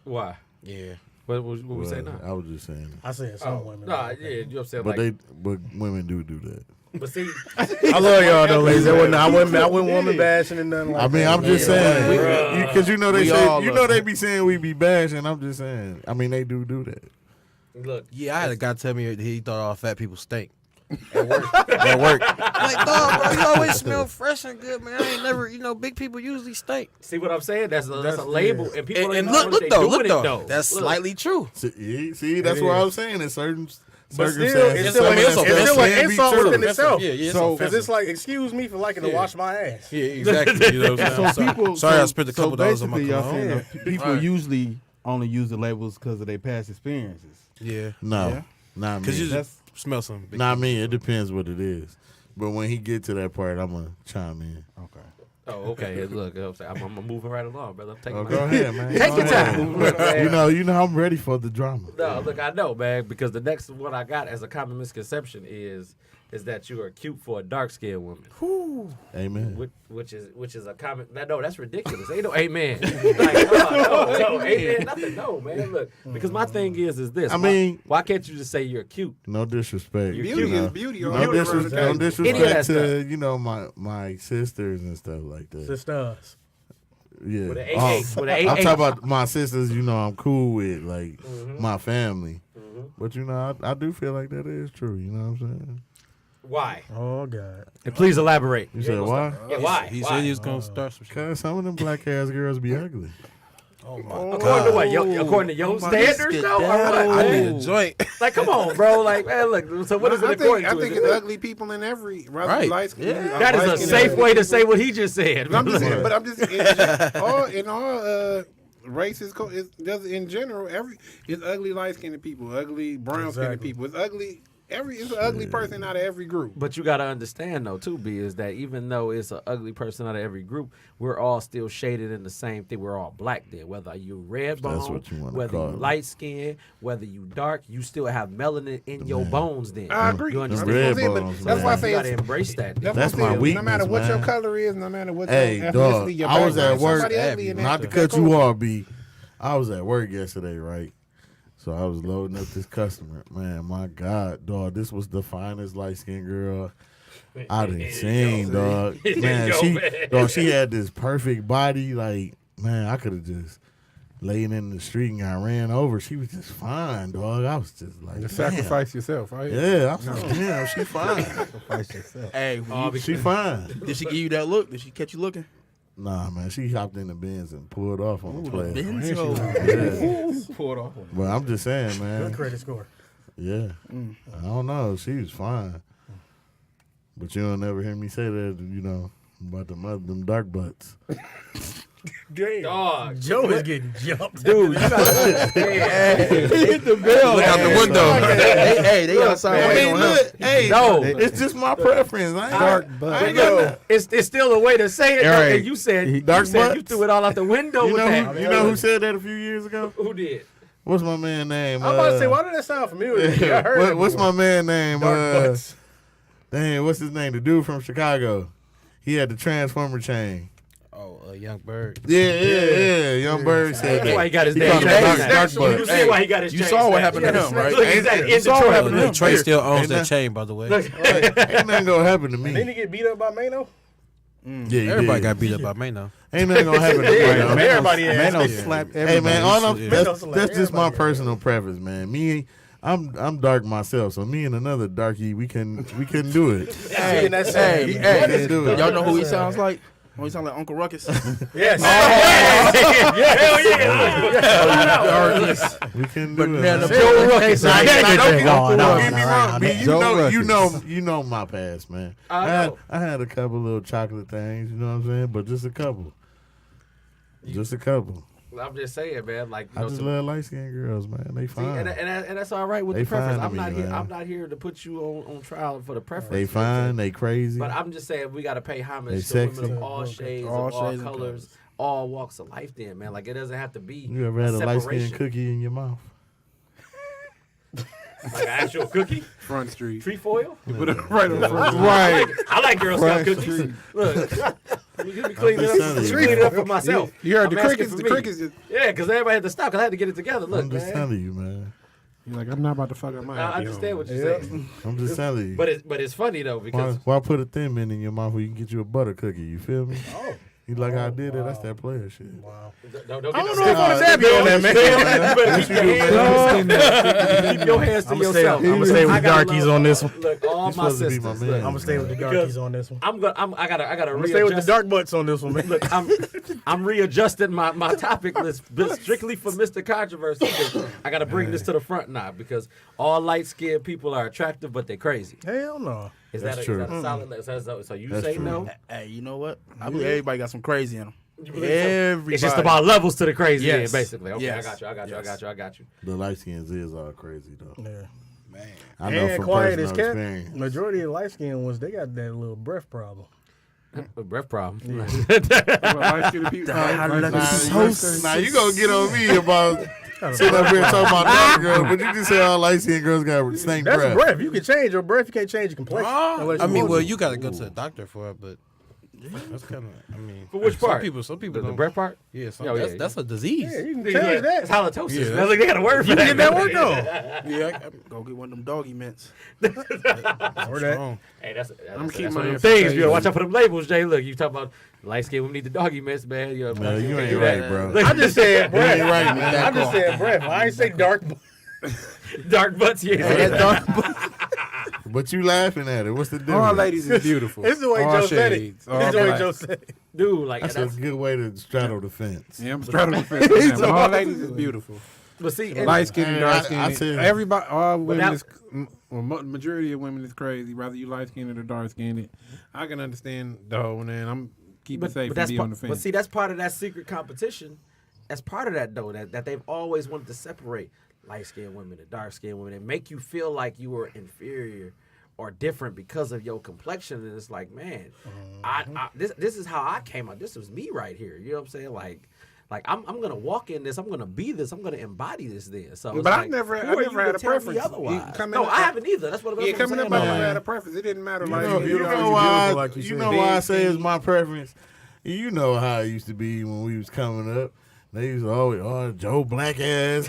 Why? Yeah. What we say now? I was just saying. I said some women. Nah, yeah, you upset But like. but women do that. But see, I love y'all though, ladies. I wouldn't woman bashing and nothing like I mean, that. I'm just saying because you know they We say all love they be saying we be bashing. I'm just saying. I mean, they do that. look, Yeah, I had a guy tell me he thought all fat people stink. At work. Like, dog, bro, you always smell fresh and good, man. I ain't never, big people usually stink. see what I'm saying? That's a label, and people don't And even know look what they though, doing look it, though. That's Look. slightly true. See, that's what I was saying. In certain But still, circumstances, it's still an some of insult. that It's stuff still an can be insult true. within itself. Yeah, it's So- Because it's like, excuse me for liking to wash my ass. Yeah, exactly. You know what I'm saying? people. Sorry, I spent a couple dollars on my basically, y'all cologne. saying that people usually only use the labels because of their past experiences. Yeah. No, not Because you me. just smell something. Not me. It depends what it is. But when he get to that part, I'm gonna chime in. Okay. Oh, okay. Look, I'm moving right along, brother. I'm taking Oh, my go ahead, man. Take Go your ahead. time. Look, man. You know, I'm ready for the drama. No, look, I know, man, because the next one I got as a common misconception is that you are cute for a dark skinned woman. Amen. Which is a common. No, that's ridiculous. Ain't no amen. Like, no, amen. Nothing. No, man. Look, because my thing is this. I mean- why can't you just say you're cute? No disrespect. You're Beauty cute. is beauty. No, all around the day. no Any of that disrespect stuff. to my sisters and stuff like that. Sisters. Yeah. With an 8-8. With an I'm 8-8. talking about my sisters. I'm cool with like my family. But I do feel like that is true. You know what I'm saying? Why? Oh, God. And please elaborate. You said why? Yeah, why? He Why? said he was going to start some shit. Cause some of them black ass girls be ugly. According to what? According to your standards, though? Or what? I need a joint. Like, come on, bro. Like, man, look. So what is it according I to? think Is it's it- ugly people in every Right. light skin. That is a safe way to say what he just said. I'm just in all races. Just in general, it's ugly light skinned people, ugly brown skinned Exactly. people. It's ugly. It's an ugly person out of every group. But you got to understand, though, too, B, is that even though it's an ugly person out of every group, we're all still shaded in the same thing. We're all black then. Whether you red bone, That's what you wanna whether call you it. light skin, whether you dark, you still have melanin in your bones then. I agree. You Them understand? red But bones, that's man. why I You say got to it's. embrace that. then. That's my No weakness, matter what your man. color is, no matter what Hey, your dog. ethnicity, your I was background, at work. somebody ugly in Not to that cut you culture. off, B. I was at work yesterday, right? So I was loading up this customer. Man, my God, dog, this was the finest light skinned girl I done seen, dog. Man, she had this perfect body. Like, man, I could have just laying in the street and got ran over. She was just fine, dog. I was just like, Just damn. sacrifice yourself, right? Yeah, I was like, damn, she fine. Sacrifice yourself. Hey, She fine. did she give you that look? Did she catch you looking? Nah, man, she hopped in the Benz and pulled off on the play. Benzo. Yeah. Pulled off. But I'm just saying, Good man. credit score. Yeah. I don't know. She was fine. But you don't never hear me say that, about them dark butts. Damn. Dog. Joe is getting jumped. Dude, you got to Hit the bell. Look out the window. They outside I waiting mean, on him. look, hey, No. it's just my preference. I ain't Dark got, butt. I ain't got nothing. It's still a way to say it. All though, right. And you said Dark you butts? threw it all out the window You with that. know who said that a few years ago? Who did? What's my man name? I'm about to say, why did that sound familiar? to me? I heard it What's before. my man name? Dark butts. Dang, what's his name? The dude from Chicago. He had the Transformer chain. Oh, Young Bird. Yeah. Young Bird said That's why he that. got his He name called him changed. Dark Butt. You see why he got his You chain saw what snatched. happened to him, right? Look, exactly. In Detroit. Detroit still owns Ain't that that- chain, by the way. Ain't nothing gonna happen to me. Didn't he get beat up by Mano? Yeah, he Everybody did. got beat up by Mano. Ain't nothing gonna happen to me. though. Everybody has. Mano slapped Hey everybody. man, all Yeah. that's just my personal preference, man. I'm dark myself, so me and another darkie, we couldn't do it. Hey, that's Hey, Couldn't do it. y'all know who he sounds like? Oh, he sounds like Uncle Ruckus. Yes. Hell yeah. We couldn't do Banana it. Joe Ruckus. Don't get me around wrong, man. Joe Ruckus. You know my past, man. I know. I had a couple little chocolate things, you know what I'm saying, but just a couple. Just a couple. I'm just saying, man. Like, you I know, just some- love light skinned girls, man. They see, fine. and that's all right with They the preference. fine to I'm not me, here. man. I'm not here to put you on trial for the preference. They you know what I'm saying? fine. They crazy. But I'm just saying we got to pay homage They to sexy. women of all shades, All of all shades and colors, colors. all walks of life. Then, man, like it doesn't have to be. You ever had a light separation. skinned cookie in your mouth? Like an actual cookie, Front Street. trefoil. You put it right on front. Right. I like Girl Scout Front cookies. Street. Look, you me clean it just telling up. you, Clean it man. up for myself. You heard I'm the asking crickets. for The me. crickets. Yeah, because everybody had to stop. Because I had to get it together. Look, I'm just man. telling you, man. You're like, I'm not about to fuck up my I happy understand home. what you're saying, I'm just telling you. but it's funny though because Why put a thin mint in your mouth when you can get you a butter cookie? You feel me? Oh. You like how I did it? That's that player shit. Wow. don't I get don't no know if I want to dab you on that, man. keep your hands to I'm gonna stay yourself. with the I gotta darkies love- on this one. Look, all You my supposed to be sisters. my man. Look, I'm gonna stay with the darkies on this one. I gotta I'm gonna stay with the readjust. dark butts on this one, man. Look, I'm readjusting my topic list but strictly for Mr. Controversy. 'Cause I gotta bring this to the front now because all light skinned people are attractive, but they're crazy. Hell no. Is That's that true. a solid? So you That's say true. no? Hey, you know what? I believe everybody got some crazy in them. You believe so? Everybody. It's just about levels to the crazy, Yes. end, basically. Okay, Yes. I got you. The light skins is all crazy though. Yeah. I know And from quiet personal as kept. experience. Majority of the light skinned ones, they got that little breath problem. A breath problem. Light-skinned people. Nah, you gonna get on me about sitting up here talking about dark girls, but you just say all light skinned girls got stank That's breath. a breath. You can change your breath. You can't change your complexion. unless I mean, want well, to. you gotta go to the doctor for it, but that's kind of. I mean, For which part? Some people The don't. breath part? Yeah, Oh, yeah, that's a disease. Yeah, you can Yeah, change it's that. halitosis. Yeah. That's like they got a word for You that. can get that work though. Yeah, go get one of them doggy mints. Or that. Wrong. Hey, that's I'm keeping one my of them info things. safe. You gotta watch out for them labels, Jay. Look, you talk about light skin women need the doggy mess, man. You know, Man, you can't ain't do right, that. bro. I just said breath. You ain't right, man. I just said breath. I ain't say dark. Dark butts, yeah. But you laughing at it. What's the difference? All ladies is beautiful. This is the way All Joe said it. shades, This all is the way black. Joe said it. Dude, like That's that's, a good way to straddle the fence. Yeah, I'm straddling the fence. on that. All ladies is beautiful. but see, and- Light skin and Hey, dark I skin. said- Everybody, all women now- is, well, majority of women is crazy. Whether you light skinned or dark skinned, I can understand the whole. And I'm keeping safe and that's be on the fence. but see, that's part of that secret competition. That's part of that though. That they've always wanted to separate light skinned women and dark skinned women and make you feel like you were inferior or different because of your complexion. And it's like, man, this is how I came out. This was me right here. You know what I'm saying? Like I'm gonna walk in this. I'm gonna be this. I'm gonna embody this. Then, so. It's But I like, never who are you had to a tell me preference. Otherwise. You come No, in- I haven't either. That's what I'm Yeah, coming saying. up, I about never it. had a preference. It didn't matter. You Like, know, you you know, know why? like you You said. know why I say it's my preference. You know how it used to be when we was coming up. They used to always, Joe Black ass.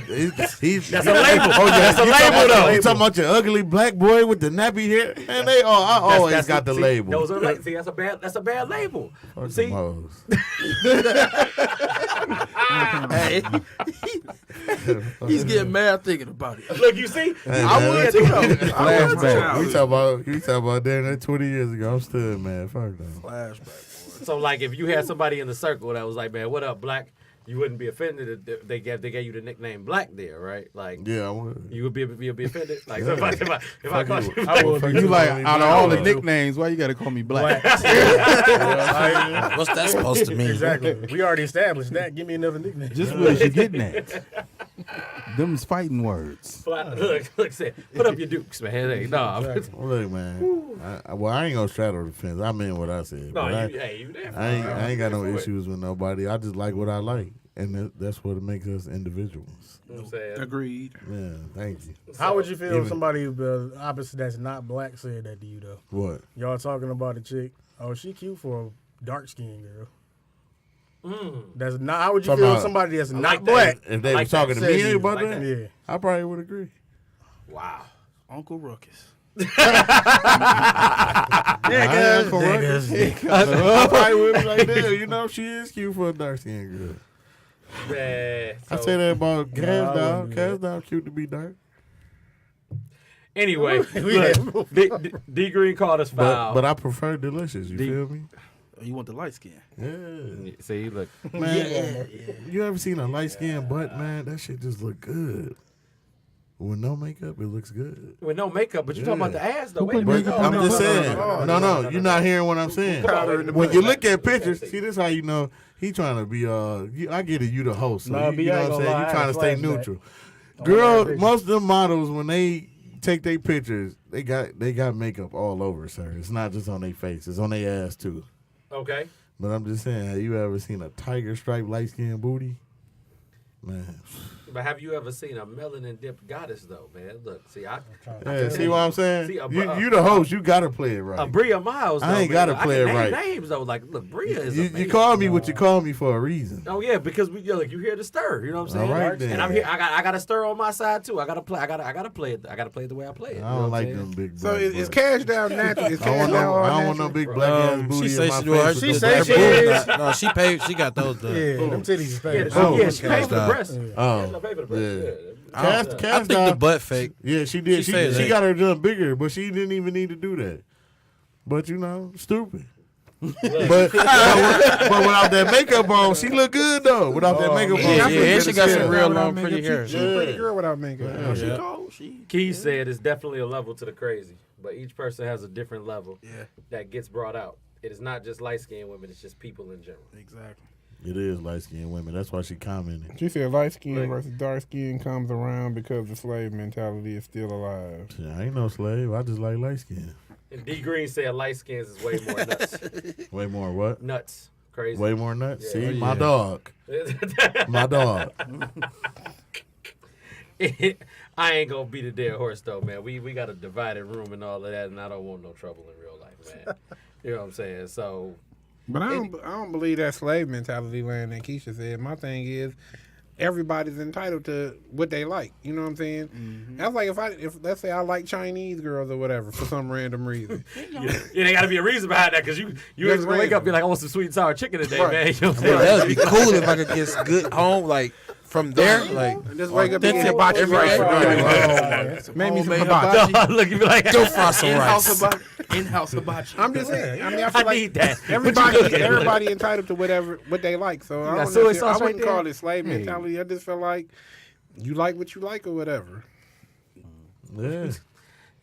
He's That's a label. Oh yeah, That's a you talking label, about- though. You talking about your ugly black boy with the nappy hair? Man, I always got the see, label. Those are like, see, that's a bad label. Fuck See, them hoes. Hey, he's getting mad thinking about it. look, you see, Hey, I man, would Flashback. You talking about that 20 years ago. I'm still man. Fuck them. Flashback. So like, if you had somebody in the circle that was like, man, what up, Black? You wouldn't be offended if they gave you the nickname Black there, right? Like, Yeah, I would. you would be offended. Like, Yeah. so if I called you you. Black, You like out of all the Black. nicknames, why you gotta call me Black? What's that supposed to mean? Exactly. We already established that. Give me another nickname. Just what is you getting at? Them's fighting words. look, say, put up your dukes, man. Hey, no, Look, man. I ain't gonna straddle the fence. I mean what I said. no, but you there. I ain't got no issues with nobody. I just like what I like, and that's what makes us individuals. You know what I'm saying? Agreed. Yeah, thank you. How would you feel Even- if somebody opposite that's not black said that to you though? What? Y'all talking about a chick? Oh, she cute for a dark skinned girl. That's not. How would you Talking feel about- if somebody that's I not like that. black? If they I were like talking that. to me Said you. about Like that, that. Yeah. I probably would agree. Wow. Uncle Ruckus. Niggas. I probably would be like, damn, you know, she is cute for a dark skinned girl. Man, I so- say that about Cash I Doll. wouldn't do Cash that. Doll cute to be dark. Anyway, look, D Green called us foul. But I prefer delicious. You Deep. feel me? Oh, you want the light skin? Yeah. See, look, Man, you ever seen a light skinned butt, man? That shit just look good. With no makeup, it looks good. with no makeup, but you talking about the ass though. Who Wait a put minute. makeup I'm on just that? saying. No, you're not hearing what I'm saying. When you look at pictures, see, this how you know he trying to be. I get it. You the host, so Nah, you B, know I what ain't I'm gonna saying. lie, You I trying to had a stay flashback. neutral. that Girl, picture. most of the models when they take their pictures, they got makeup all over, sir. It's not just on their face; it's on their ass too. Okay. But I'm just saying, have you ever seen a tiger stripe light skinned booty? Man. But have you ever seen a melanin dipped goddess though, man? Look, see, Yeah, see what I'm saying? See, You the host, you gotta play it right. Bria Miles. Though, I ain't man, gotta play can it name right. Names though, like look, Bria is. You amazing. call me what you call me for a reason. Oh yeah, because you here to stir. You know what I'm saying? All right, then. And I'm here. I got to stir on my side too. I gotta play. I gotta play it. I gotta play it the way I play it. I you know don't what like I'm them big. So black is butts. Cash Down natural? Is I Cash don't Down know. all I don't want no natural? big black ass booty. She in say my she do her. face She with say the she black is. booty. No, she paid. She got those done. Yeah, them titties is Yeah, fake. she, she paid for the Cash breast. Oh, She paid for the breast. yeah. Yeah. Cash, I Cash think the Doll- butt fake. Yeah, she did. She She, said she that. got her done bigger, but she didn't even need to do that. But you know, stupid. but without that makeup on, she look good though. Without that makeup on, Yeah, she yeah, look and good she as got hell. some real Without long makeup, pretty hair. She's a pretty girl without makeup. Oh, she Yeah. cold. She. Key said it's definitely a level to the crazy, but each person has a different level Yeah. that gets brought out. It is not just light skinned women; it's just people in general. Exactly. It is light skinned women. That's why she commented. She said light skin Look. versus dark skin comes around because the slave mentality is still alive. Shit, I ain't no slave. I just like light skin. And D Green said light skins is way more nuts. Way more what? Nuts, crazy. Way more nuts. Yeah. See, Oh, my dog. My dog. I ain't gonna beat a dead horse though, man. We got a divided room and all of that, and I don't want no trouble in real life, man. You know what I'm saying? So But I don't believe that slave mentality land that Keisha said. My thing is everybody's entitled to what they like. You know what I'm saying? Mm-hmm. That's like if let's say I like Chinese girls or whatever for some random reason. yeah, there gotta be a reason behind that because you That's ain't gonna wake up and be random. like, I want some sweet and sour chicken today, Right. man. You know what I'm Yeah, saying? that would be cool if I could get good home, like from there, like Just wake up and that's eat it. hibachi Every rice for day. dinner. Make me some Homemade hibachi. Look, you be like, go fry some In-house rice. hibachi. In-house hibachi. I'm just saying. I mean, I I feel like need that. everybody entitled to what they like. So I got don't soy necessarily- sauce I right wouldn't there? call it slave mentality. I just feel like you like what you like or whatever. Yeah.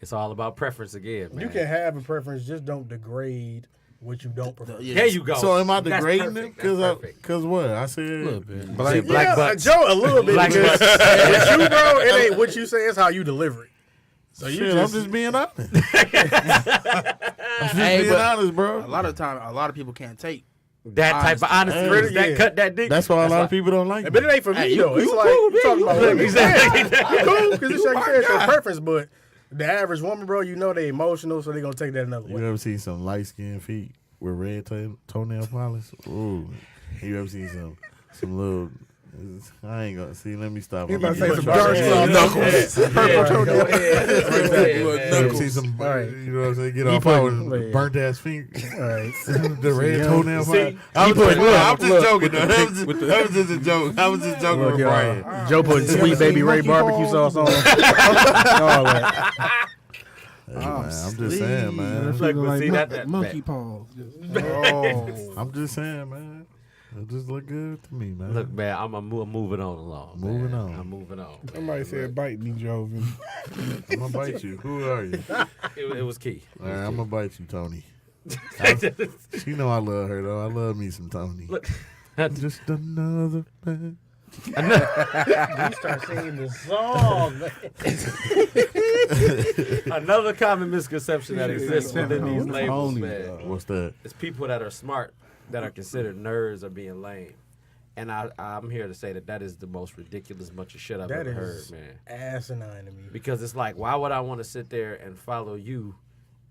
It's all about preference again, man. You can have a preference, just don't degrade what you don't prefer. There you go. So am I That's degrading perfect. them? That's perfect. Cause what? I said A little bit. Black, black butts. Joe, a little bit Black because butts. with you, bro, it ain't what you say; it's how you deliver it. So you shit, just, I'm just being honest. I'm just Hey, being but- honest, bro. A lot of time, a lot of people can't take. That type of honesty, Hey, really, that yeah. cut that dick. That's why a lot of people don't like but it me. ain't for me Hey, though. you It's like cool, you talking man. about You women. exactly. You cool because it's like you said, your preference, but the average woman, bro, you know they emotional, so they gonna take that another You way. ever seen some light skinned feet with red toenail polish? Ooh. You ever seen some little? I ain't gonna see. Let me stop. You I'm about to gonna say get- some dark skin Knuckles. purple toenail. You ever see some? Right. You know what I'm saying? Get off out with burnt ass feet. All right. The red toenail polish. See, I'm just look, joking. Though. That was just a joke. I was just joking Look, with y'all. Brian. Joe putting Sweet Baby Ray barbecue sauce on. All that. Hey, man, I'm just saying, man. Look, but see, that monkey paws. Oh. I'm just saying, man. It just look good to me, man. Look, man, I'm moving on along. Moving man. on. I'm moving on. man. Somebody said bite me, Joven. I'm gonna bite you. Who are you? It was key. All right, I'm gonna bite you, Tony. She know I love her though. I love me some Tony. Look, Just another man. You start singing the song, man. another common misconception that exists within these Tony. labels, man, What's that? is people that are smart that are considered nerds are being lame. And I'm here to say that is the most ridiculous bunch of shit I've That ever heard, is man. asinine to me. Because it's like, why would I want to sit there and follow you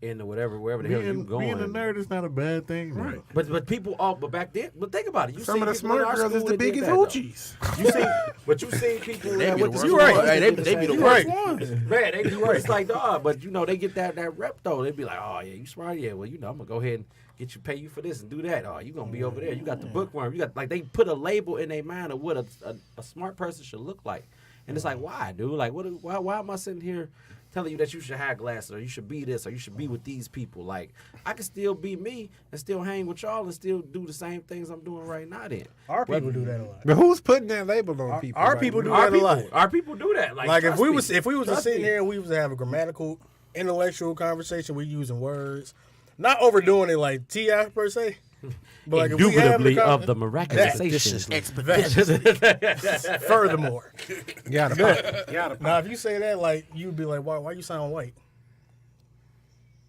into wherever the hell you going. Being a nerd is not a bad thing, right? But people but back then, but think about it. You Some of the people in smart our girls is school the that did biggest that, though. hoochies. You see people. They be the worst you ones. right. Hey, they be the worst ones. Man, they be worse like dog, but they get that rep though. They be like, oh yeah, you smart, yeah. Well, I'm gonna go ahead and pay you for this and do that. Oh, you gonna be over there. You got the bookworm. You got they put a label in their mind of what a smart person should look like, and it's like, why, dude? Like, why am I sitting here telling you that you should have glasses or you should be this or you should be with these people? Like, I can still be me and still hang with y'all and still do the same things I'm doing right now. Then Our people do that a lot. But who's putting that label on people? Our Like, people do our that a lot. people, our people do that. Like if we was to Trust sit me. here and we was to have a grammatical, intellectual conversation, we using words, not overdoing it like T.I. per se, but like if we have Indubitably of the miraculization. furthermore. Gotta Now, if you say that, like you'd be like, why you sound white?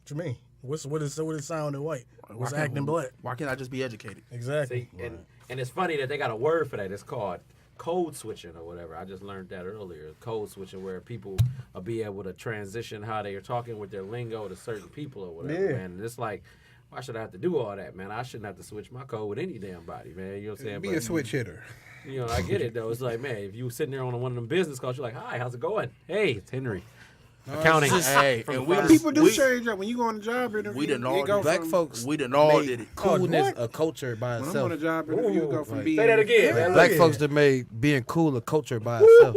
What you mean? What is sounding white? What's acting black? Why can't I just be educated? Exactly. See, and it's funny that they got a word for that. It's called code switching or whatever. I just learned that earlier. Code switching, where people will be able to transition how they are talking with their lingo to certain people or whatever, Yeah. man. And it's like, why should I have to do all that, man? I shouldn't have to switch my code with any damn body, man. You know what I'm saying? be a switch hitter. I get it, though. It's like, man, if you were sitting there on one of them business calls, you're like, hi, how's it going? Hey, it's Henry. Accounting. Hey, From and the People do change up when you go on a job interview. We done you all go Black from- folks we done all made did it. coolness a culture by When I'm itself. on a job interview, you go from being. Say that again, man. Black Yeah. folks that made being cool a culture by itself.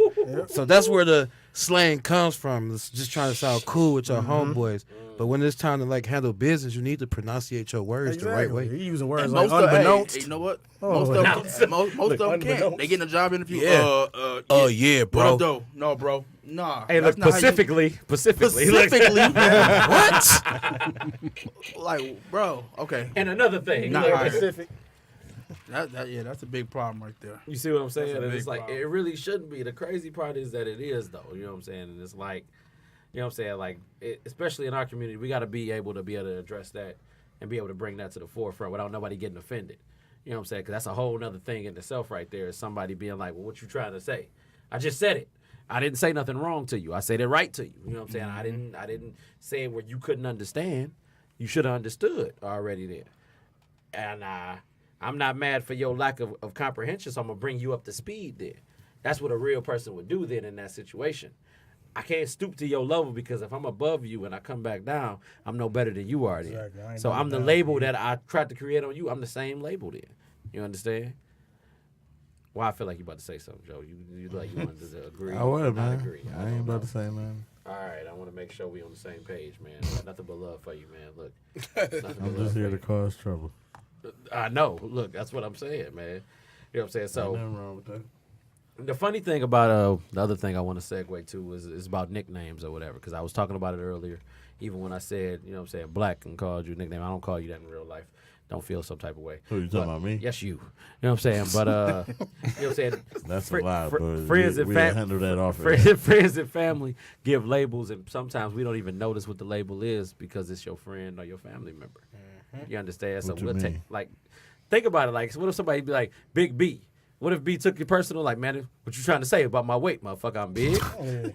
So that's where the slang comes from. It's just trying to sound cool with your homeboys. But when it's time to like handle business, you need to pronunciate your words the right way. You using words And like most of unbeknownst. hey, you know what? Oh, Most of them can't. unbeknownst. They get in a job interview. Yeah. Yeah, What bro. up, though? No, bro. Nah. Hey, look, that's not how you- Specifically. What? Like, bro. Okay. And another thing. Not look, higher. Specific. That's a big problem right there. You see what I'm saying? That's a And big it's like, problem. it really shouldn't be. The crazy part is that it is, though. You know what I'm saying? And it's like, you know what I'm saying? Like, especially in our community, we got to be able to address that and be able to bring that to the forefront without nobody getting offended. You know what I'm saying? Because that's a whole other thing in itself right there, is somebody being like, well, what you trying to say? I just said it. I didn't say nothing wrong to you. I said it right to you. You know what I'm saying? I didn't say it where you couldn't understand. You should have understood already then. And I'm not mad for your lack of comprehension, so I'm going to bring you up to speed then. That's what a real person would do then in that situation. I can't stoop to your level, because if I'm above you and I come back down, I'm no better than you are then. Exactly. I ain't So no I'm the down label for you. that I tried to create on you. I'm the same label then. You understand? Well, I feel like you about to say something, Joe. You like you wanted to agree. I or would, not man. agree. I don't ain't know. about to say nothing. All right, I want to make sure we on the same page, man. Got nothing but love for you, man. Look, nothing but I'm love just here for to you. cause trouble. I know. Look, that's what I'm saying, man. You know what I'm saying? So Nothing wrong with that. the funny thing about the other thing I want to segue to is about nicknames or whatever, because I was talking about it earlier. Even when I said, you know what I'm saying, black and called you a nickname, I don't call you that in real life. Don't feel some type of way. Who you talking about, me? Yes, you. You know what I'm saying? But, you know what I'm saying? That's Fri- a lie, fri- but friends we, and we fam- handle that off. friends and family give labels, and sometimes we don't even notice what the label is because it's your friend or your family member. You understand? So What you we'll take, mean? like, think about it. Like, so what if somebody be like, Big B? What if B took it personal? Like, man, what you trying to say about my weight, motherfucker? I'm big.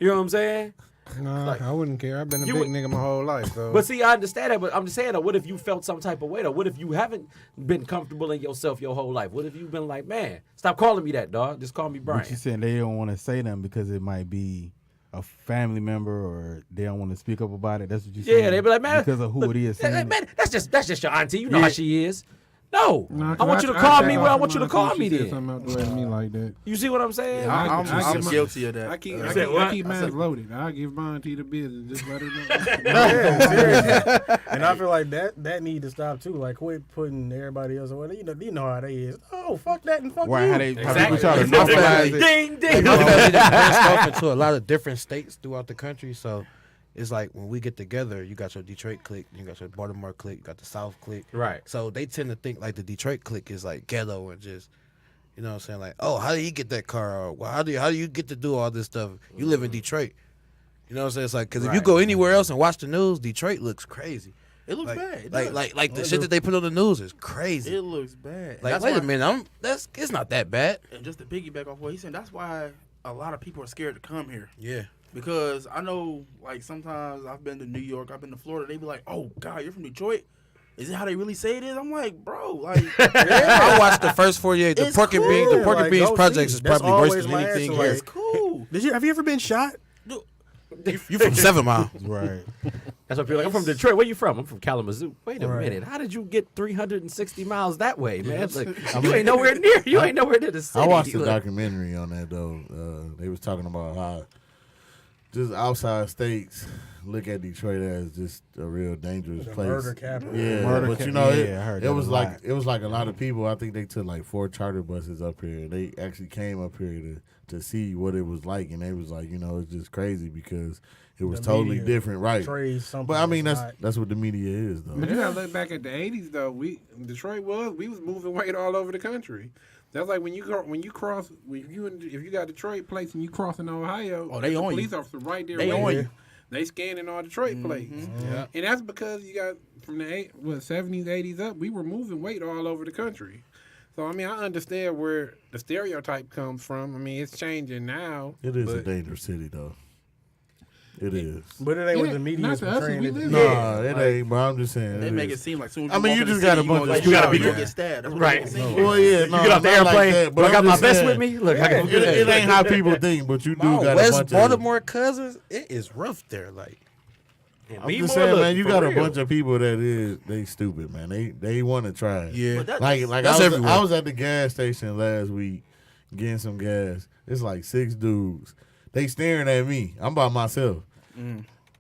You know what I'm saying? Nah, Like, I wouldn't care. I've been a you big would- nigga my whole life, though. But see, I understand that. But I'm just saying, though, what if you felt some type of way, though? What if you haven't been comfortable in yourself your whole life? What if you've been like, man, stop calling me that, dog. Just call me Brian. But you saying they don't want to say them because it might be a family member or they don't want to speak up about it. That's what you saying. Yeah, they be like, man, because of who look, it is. hey, saying it. man, that's just your auntie. You know how she is. No, Nah, I want you to call me when I want you to call me. Then Something out the way to me like that. you see what I'm saying? I'm guilty of that. I keep said what? mine loaded. I give mine to the business. Just let her know. Yeah, seriously. And I feel like that need to stop too. Like, quit putting everybody else away. You know how they is. Oh, fuck that and fuck Why you. how they how Exactly. people try to normalize it. Ding ding. It's branched off into a lot of different states throughout the country. So it's like when we get together, you got your Detroit clique, you got your Baltimore clique, you got the South clique. Right. So they tend to think like the Detroit clique is like ghetto and just, you know what I'm saying? Like, oh, how do you get that car? Or well, how do you get to do all this stuff? You live in Detroit. You know what I'm saying? It's like, because if you Right. go anywhere else and watch the news, Detroit looks crazy. It looks Like, bad. It like, does. the shit that they put on the news is crazy. It looks bad. Like, That's wait why- a minute, it's not that bad. And just to piggyback off what he's saying, that's why a lot of people are scared to come here. Yeah. Because I know, like, sometimes I've been to New York, I've been to Florida, they be like, oh, God, you're from Detroit? Is it how they really say it is? I'm like, bro, like, I watched the first 48. The It's pork and cool. beans, the pork and Like, beans go projects see. is That's probably worse always than my anything answer, here. it's cool. Have you ever been shot? You from 7 Mile? Right. That's what people are like. I'm from Detroit. Where you from? I'm from Kalamazoo. Wait a Right. minute. How did you get 360 miles that way, man? Like, you ain't nowhere near. You ain't nowhere near the city. I watched a Look. documentary on that though. They was talking about how just outside states look at Detroit as just a real dangerous The place. murder capital. Yeah, Murder but ca- you know, yeah, I heard it that was a like lot. it was like a lot of people. I think they took like 4 charter buses up here. They actually came up here to see what it was like, and they was like, you know, it's just crazy because it was The totally media different, right? portrays something But I mean, that's not. that's what the media is, though. But you gotta look back at the '80s though. Detroit was moving weight all over the country. That's like if you got Detroit plates and you crossing Ohio, Oh, they there's a on you. police officer right there. They waiting. on you. They scanning all Detroit plates, and that's because you got from the 70s, 80s up. We were moving weight all over the country. So I mean, I understand where the stereotype comes from. I mean, it's changing now. It is a but- dangerous city, though. It is. But it ain't what Yeah, the media not is to us, portraying we it. to live be. there. Nah, it ain't. But I'm just saying. They make it is. seem like soon as I mean, walk you in the just got city, a bunch gonna of get you gotta shot, be you gonna there. get stabbed. That's what Right. they saying. Well, yeah, no, You get off the not like airplane. that, But I got I'm my just vest saying, with me. Look, I got It ain't how people think, but you do My got a West bunch Baltimore cousins, it is rough there. Like, And I'm be just more saying, look, man, you for got a real. bunch of people they stupid, man. They want to try it. yeah, But that- Like That's everywhere. I was at the gas station last week getting some gas. It's like 6 dudes. They staring at me. I'm by myself.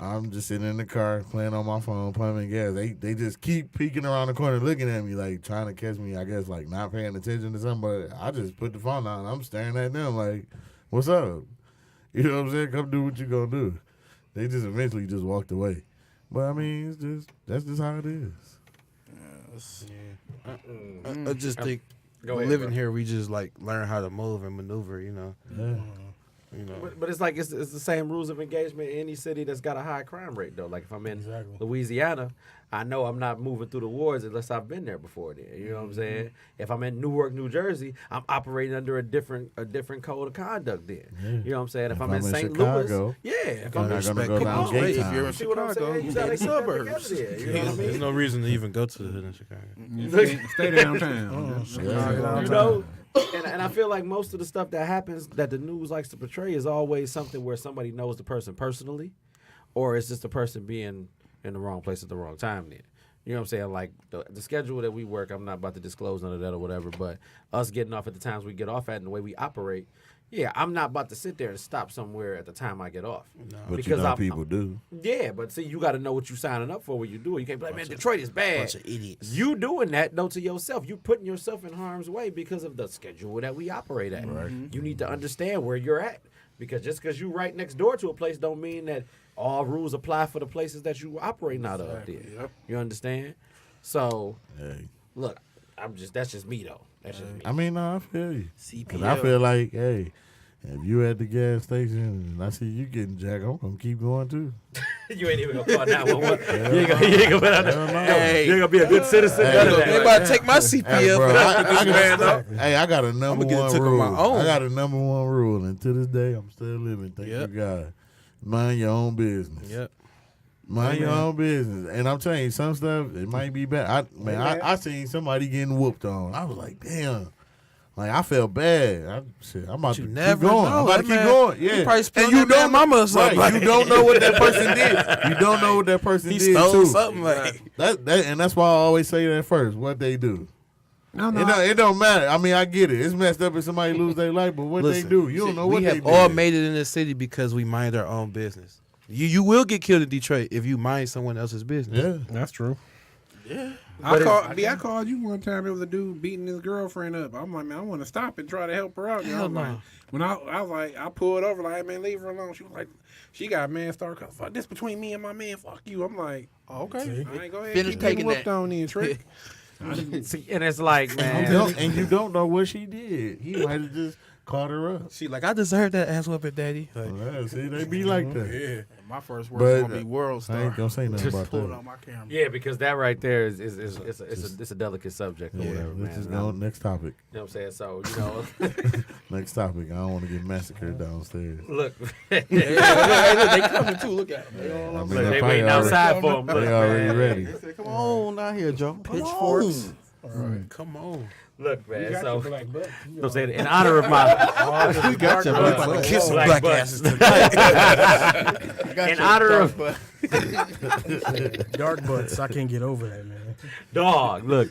I'm just sitting in the car playing on my phone, pumping gas. They just keep peeking around the corner looking at me like trying to catch me, I guess, like not paying attention to something. But I just put the phone down. I'm staring at them like, what's up? You know what I'm saying? Come do what you gonna do. They just eventually just walked away. But I mean, that's just how it is. I just think Go ahead, living bro. here, we just like learn how to move and maneuver. You know. But it's like it's the same rules of engagement in any city that's got a high crime rate though. Like if I'm in Exactly. Louisiana, I know I'm not moving through the wards unless I've been there before. Then you know what I'm saying. If I'm in Newark, New Jersey, I'm operating under a different code of conduct. Then you know what I'm saying. If I'm in St. Chicago, Louis, yeah. If I'm I'm not gonna respect go people. down on, gate If time. you're in see what I'm Chicago, saying? You in gotta the keep that suburbs. together there, you know what I There's mean? no reason to even go to the hood in Chicago. Stay downtown. You know, and I feel like most of the stuff that happens that the news likes to portray is always something where somebody knows the person personally, or it's just the person being in the wrong place at the wrong time. Then you know what I'm saying? Like the schedule that we work, I'm not about to disclose none of that or whatever, but us getting off at the times we get off at and the way we operate. Yeah, I'm not about to sit there and stop somewhere at the time I get off. But you know people do. Yeah, but see, you got to know what you're signing up for when you do it. You can't be like, man, Detroit is bad. Bunch of idiots. You doing that, though, to yourself. You putting yourself in harm's way because of the schedule that we operate at. Right. You need to understand where you're at. Because just because you right next door to a place don't mean that all rules apply for the places that you operating out of there. Yep. You understand? So, Hey. look, that's just me, though. That's just me. I mean, no, I feel you. 'Cause CPL. I feel like, hey, if you at the gas station and I see you getting jacked, I'm gonna keep going too. You ain't even going to call 911. You ain't going to put out Hell no. there. You're going to be a good citizen. Hey, none of look, that. They about to take my CPL. Hey, bro, I got a I'ma number get it one took on rule. my own. I got a number one rule, and to this day, I'm still living. Thank Yep. you, God. Mind your own business. Yep. Mind your own business. And I'm telling you, some stuff, it might be bad. I seen somebody getting whooped on. I was like, damn. Like, I felt bad. I'm about to You keep never going. know. I'm about to That keep man- going. you Yeah. probably spilled and you that man don't mama or something. Right. You don't know what that person did. You don't know what that person He did, stole too. something like. And that's why I always say that first, what they do. No, It don't matter. I mean, I get it. It's messed up if somebody lose their life, but what Listen, they do, you don't know what we they have do. all made it in this city because we mind our own business. You will get killed in Detroit if you mind someone else's business. Yeah. That's true. Yeah. I called you one time. It was a dude beating his girlfriend up. I'm like, man, I want to stop and try to help her out. Hell I'm like, no. when I was like, I pulled over like, hey, man, leave her alone. She was like, she got man started. Fuck this between me and my man. Fuck you. I'm like, oh, okay. All right, go ahead. Finish Keep getting taking whooped that. on then, trick. See, and it's like, man. And you don't know what she did. He might have just caught her up. She like, I deserve that ass whooping, daddy. Like, Well, see, they be like that. My first word is gonna be world I star. ain't gonna say nothing about Pull it that. on my camera. Yeah, because that right there is it's a delicate subject or whatever, Let's man. just And go I'm- next topic. You know what I'm saying? So, you know, Next topic. I don't want to get massacred downstairs. look, Hey, look, they coming too. Look at them. They all I on mean, look, they probably waiting already- outside for him. Look, They already man. ready. Come on down here, Joe. pitchforks. Come on. Look, You man. got So, your black butt. you know what I'm saying? In honor of my We got your Black black butt. Kiss some Black black butt. asses tonight. in honor of Dark butts. I can't get over that, man. dog. Look,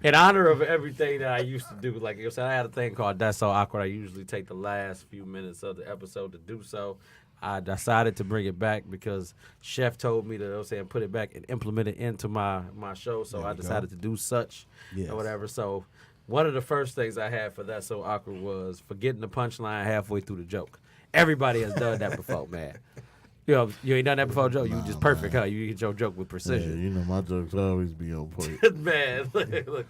in honor of everything that I used to do, like you said, I had a thing called That's So Awkward. I usually take the last few minutes of the episode to do so. I decided to bring it back because Chef told me to, you know what I'm saying, put it back and implement it into my show. So I decided to do such Yes. or whatever. So one of the first things I had for That's So Awkward was forgetting the punchline halfway through the joke. Everybody has done that before, man. You know, you ain't done that before, Joe. You just perfect, huh? You get your joke with Yeah, precision. you know my jokes always be on point. Man, look,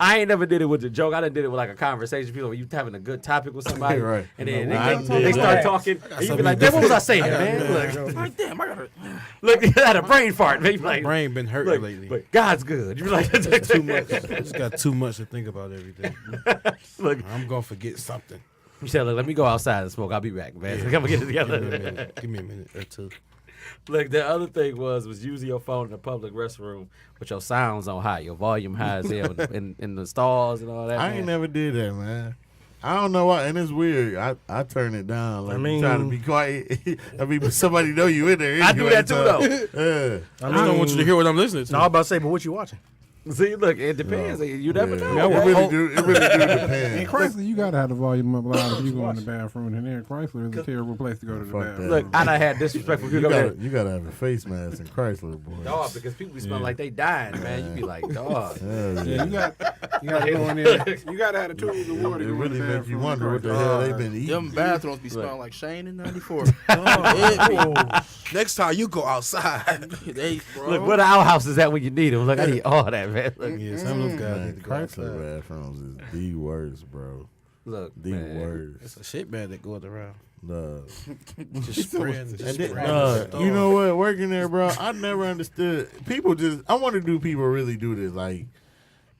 I ain't never did it with the joke. I done did it with like a conversation. People, when you having a good topic with somebody, Right. and then I they start talking, and you be like, "Man, what was I saying, man?" Like, damn, I gotta. Look, you had a brain fart, man. You be like, Brain been hurting look, lately. but God's good. You be like, Too much. I just got too much to think about everything. Look, I'm gonna forget something. you said, "Look, let me go outside and smoke. I'll be back, man. Come get it together." Give me a minute or two. Look, the other thing was using your phone in a public restroom with your sounds on high, your volume high as hell in the stalls and all that. I man. ain't never did that, man. I don't know why, and it's weird. I turn it down. Like, I mean- you trying to be quiet. I mean, but somebody know you in there. I do anyway, that too, so- though. Yeah. I just don't want you to hear what I'm listening to. No, I was about to say, but what you watching? See, look, it depends. You never Yeah. know. It really do. It really do In depend. Chrysler, you gotta have the volume up loud if you go in the bathroom. And then Chrysler is a terrible place to go to the Fuck bathroom. that. Look, I done had disrespectful You people over there. gotta have a face mask in Chrysler, boy. Dog, because people be smelling like they dying, man. You be like, dog. Hell Yeah, yeah. you gotta go in there. You gotta have the tools of water. It to go in really the make you bathroom wonder in what the Chrysler. hell they been Them eating. bathrooms be smelling like Shane in '94. Next time you go outside. They, bro. Look, where the outhouse is at when you need them? Look, I need all that, man. Look, Yeah, some of those guys Man, need to go Chrysler outside. bathrooms is the worst, bro. look The man. worst. It's a shit bag that goes around. No. Just spraying. And then, you know what? Working there, bro, I never understood. People just, I wonder, do people really do this? Like,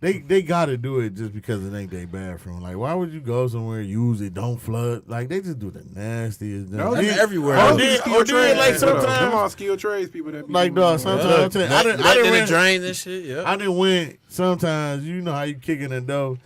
they got to do it just because it ain't their bathroom. Like, why would you go somewhere, use it, don't flood? Like, they just do the nastiest. No, Then- that's everywhere. Or Those then, or then, like, Them all sometimes, skilled trades people that be like, doing dog, that. sometimes, I done in the went- drain and shit. Yeah. I done went, sometimes, you know how you kicking the door,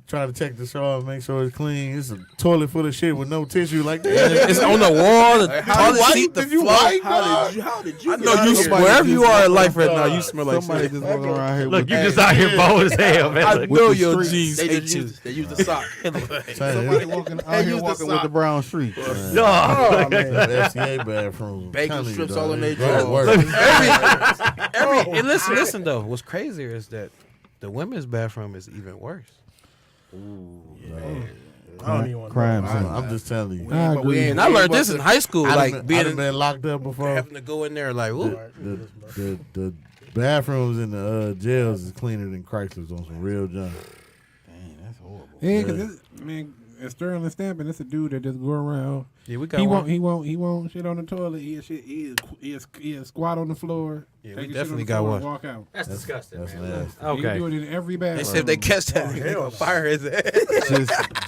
try to check the shower, make sure it's clean. It's a toilet full of shit with no tissue like that. It's on the wall, the Like, how toilet wipe? seat, the Did you floor. wipe? How did you I get know out you, here? wherever you are in life right Somebody now, you smell like Somebody shit. just walking around here Look, with you just out here bold as hell, man. I Look, know the your streets. jeans They ain't just you. use, they use the sock. somebody walking out here use the walking with sock. the brown streak. dog. Oh, man. FCA bathroom. Bacon Telling you, strips dog, all in it's their the drawers. worst. And listen though. What's crazier is that the women's bathroom is even worse. I don't even want to Crime know. scene. I'm just telling you. I But we agree. ain't- And I learned this in high school, I like done being been locked up before. having to go in there like, ooh. The bathrooms in the jails is cleaner than Chrysler's on some real junk. Dang, that's horrible. Yeah, because man, it's Sterling Stamping. It's a dude that just go around. Yeah, we got He one. won't shit on the toilet. He'll squat on the floor. Yeah, take we his shit definitely on the got floor one. and walk out. That's disgusting, That's man. nasty. You can do Okay. it in every They bathroom. said if they catch that, they gonna fire his ass.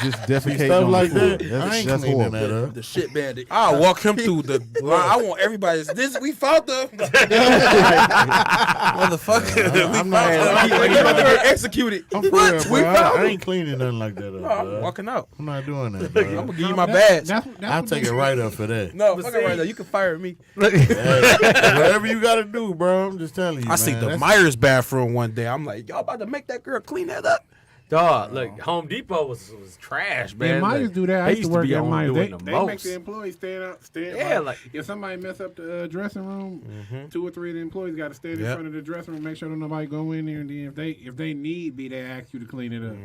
Just defecating Stuff on like the floor. that. I That's, ain't that's cleaning horrible. that up. The shit bandit. I'll walk him through the line. I want everybody. This we found them, motherfucker. I'm not. They about to get executed. I'm for real, bro. I ain't cleaning nothing like that up. I'm bro. walking out. I'm not doing that, I'm bro. gonna give you my badge. I'll take it right up for that. No, fuck it right now. You can fire me. Hey, whatever you got to do, bro. I'm just telling you. I see man. the That's- Myers bathroom one day. I'm like, y'all about to make that girl clean that up? Dog, look, Home Depot was trash, man. Yeah, Myers Like, do that. I they used to work be at on Myers. doing They the make most. the employees stand. Yeah, like- if somebody mess up the dressing room, 2 or 3 of the employees got to stand in Yep. front of the dressing room, make sure don't nobody go in there, and then if they need be, they ask you to clean it up.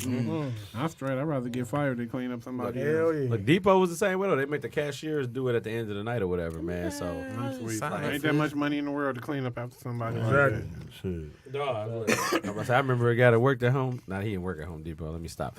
I'm straight. I'd rather get fired than clean up somebody Hell else. yeah. Look, Depot was the same way though. They make the cashiers do it at the end of the night or whatever, man. So, Ain't that much money in the world to clean up after somebody. Shit. dog, look, I remember a guy that worked at home. Nah, he didn't work at home. Home Depot. Let me stop.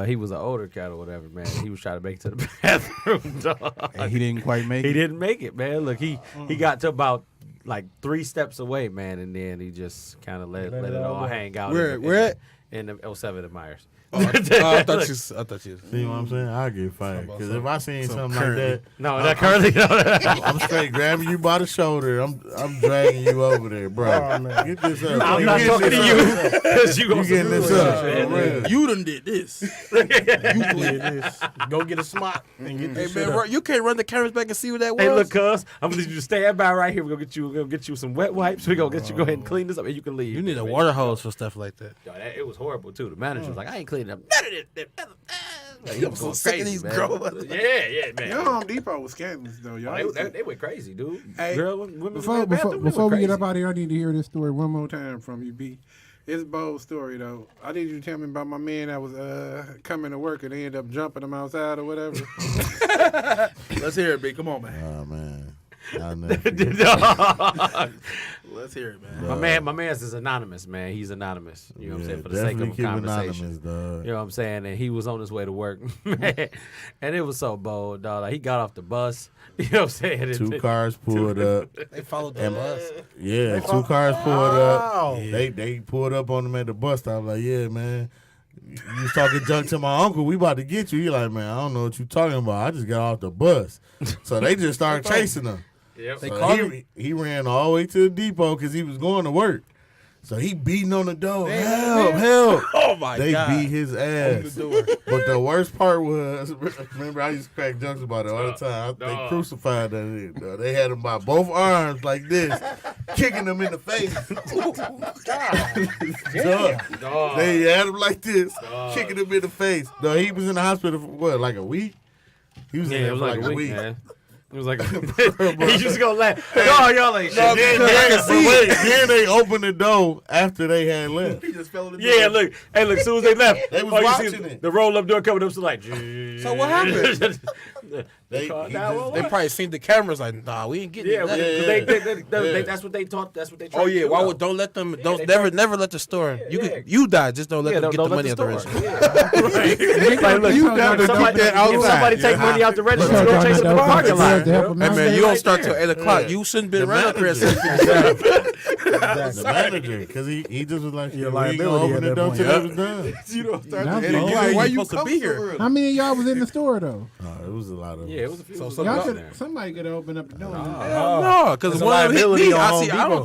He was an older cat or whatever, man. He was trying to make it to the bathroom, dog. And he didn't quite make He it. didn't make it, man. Look, he got to about like 3 steps away, man, and then he just kind of let it all hang out. Where at? In the 07 at Myers. I thought you. See what I'm saying? I get fired because if I seen something currently. like that, No, not currently. No. I'm straight grabbing you by the shoulder. I'm dragging you over there, bro. Oh, man. Get this up. I'm not talking to you because you getting this up. Man. For real. You done did this. You did this. Go get a smot and get Hey this shit man, up. you can't run the cameras back and see what that was. Hey, look, cuz I'm gonna need you to stand by right here. We're gonna get you some wet wipes. We're gonna get you go ahead and clean this up, and you can leave. You need a water hose for stuff like that. Yo, it was horrible too. The manager was like, "I ain't cleaning up none of this." Like, he was so going sick of crazy, these man. girls. Yeah, man. Your Home Depot was scandalous though, y'all. They went crazy, dude. Hey, Girl, women Before in the bathroom, they we went get crazy. up out of here, I need to hear this story one more time from you, B. It's a bold story though. I need you to tell me about my man that was coming to work and they ended up jumping him outside or whatever. Let's hear it, B. Come on, man. Oh man, I'll never forget. Let's hear it, man. My man's is anonymous, man. He's anonymous. You know what I'm saying? For the sake definitely of a keep conversation. anonymous, dog. You know what I'm saying? And he was on his way to work, man. And it was so bold, dog. Like, he got off the bus. You know what I'm saying? 2 cars pulled up. They followed the bus. Yeah, 2 cars pulled up. They pulled up on him at the bus stop. Like, yeah, man, you was talking junk to my uncle. We about to get you. He like, man, I don't know what you talking about. I just got off the bus. So they just started chasing him. Yep. So he ran all the way to the depot because he was going to work. So he beating on the door. Help. Oh my They god. beat his ass. But the worst part was, remember, I used to crack jokes about it all the time. They crucified that nigga, dog. They had him by both arms like this, kicking him in the face. Dog. They had him like this, kicking him in the face. Dog, he was in the hospital for what, like a week? He was in Yeah, there it was for like a week, week. man. It was like he just gonna laugh. No, y'all ain't shit. Then they opened the door after they had left. He just fell in the Yeah, look. Hey, look. As soon as they left, They was you watching see it. the roll-up door coming up. So like, So what happened? they called he 911. They probably seen the cameras like, nah, we ain't getting Yeah, that. that's what they taught. That's what they. Oh yeah, why would would don't let them they don't try- never let the store. yeah. You die, just don't let them get the money out the store. register. Like, look, You never somebody, keep that outside. if somebody take money out the register, Yeah. go chase them to the parking lot. Hey man, you don't start till 8 o'clock. You shouldn't be The right up here at manager. 7:57. The manager, because he just was like, Your we ain't gonna liability open at the that door point. till it was done. You don't start Now till 8 you- o'clock. Why you come supposed to be so here? early? How many of y'all was in the store though? It was a lot of Yeah, it was a few. So of some- us Y'all in could, there. somebody could open up the door. No, because There's a one of them hit liability me. on I Home see. Depot.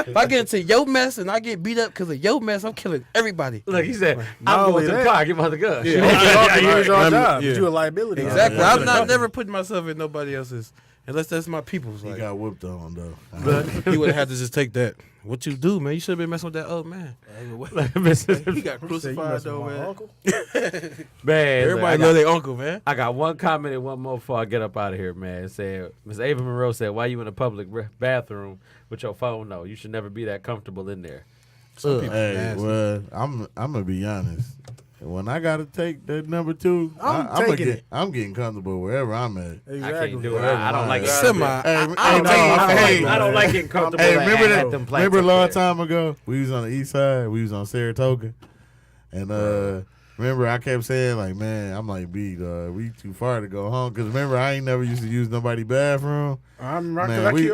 If I get into your mess and I get beat up because of your mess, I'm killing everybody. Look, he said, Not "I'm going only to the that- car. Give her the gun." Yeah, use our job. Yeah. But you a liability. Exactly. Yeah. I'm not never putting myself in nobody else's unless that's my people's. He Like, got whipped on though. he would have had to just take that. What you do, man? You should have been messing with that old man. He got You crucified messing though, with my man. uncle? Man, Everybody look, love their uncle, man. I got one comment and one more before I get up out of here, man. It said, Miss Ava Monroe said, "Why you in a public bathroom with your phone? No, you should never be that comfortable in there." Hey, nasty. well, I'm gonna be honest. When I gotta take that number 2, I'm taking it. I'm getting comfortable wherever I'm at. I can't do it. I don't like it. Semi. I don't like getting comfortable Hey, remember at that? them Remember a places long there. time ago? We was on the east side. We was on Saratoga, and remember I kept saying like, man, I'm like, B, we too far to go home. Because remember I ain't never used to use nobody's bathroom. I'm Man, we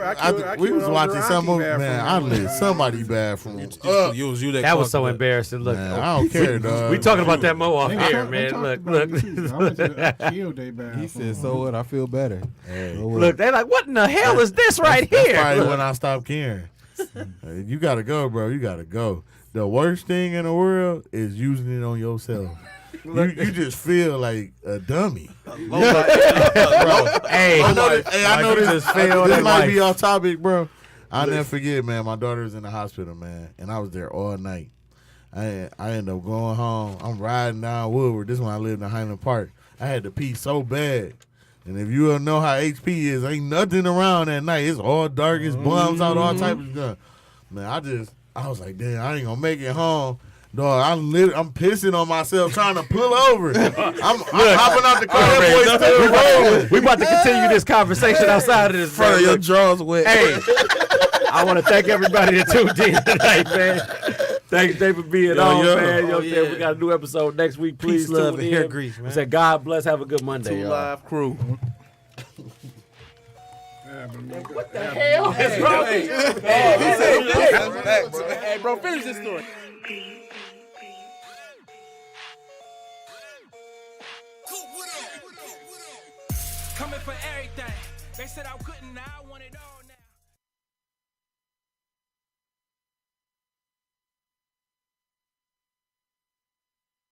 was watching some movie. Man, I lit somebody's bathroom. That was so embarrassing. Look, Man, I don't care, dog. we talking about that more off They air, talk- they man. talked Look, about look, me, too. I went to the Shield Day bathroom. He said, "So what? I feel better." Hey. So what? look. They like, what in the hell is this right That's here? probably Look. when I stopped caring. Hey, you gotta go, bro. You gotta go. The worst thing in the world is using it on yourself. You just feel like a dummy. Hey, I know this. just failed This in might life. be off topic, bro. I'll never forget, man. My daughter was in the hospital, man, and I was there all night. I ended up going home. I'm riding down Woodward. This is when I lived in Highland Park. I had to pee so bad. And if you don't know how HP is, ain't nothing around at night. It's all dark. It's bums out, all types of stuff. Man, I was like, damn, I ain't gonna make it home. Dog, I'm pissing on myself trying to pull over. I'm hopping out the car. That boy still rolling. we about to continue this conversation outside of this. Front of man. your Look, drawers wet. Hey, I want to thank everybody that tuned in tonight, man. Thanks, Jay, for being Yo, on, yo. man. You know what I'm Oh, saying? yeah. We got a new episode next week. Please Peace, love, tune and in. hair grease, man. I said, God bless. Have a good Monday, 2 y'all. Live Crew. What the hell? Hey, bro, finish this story. Coming for everything. They said I couldn't, now I want it all.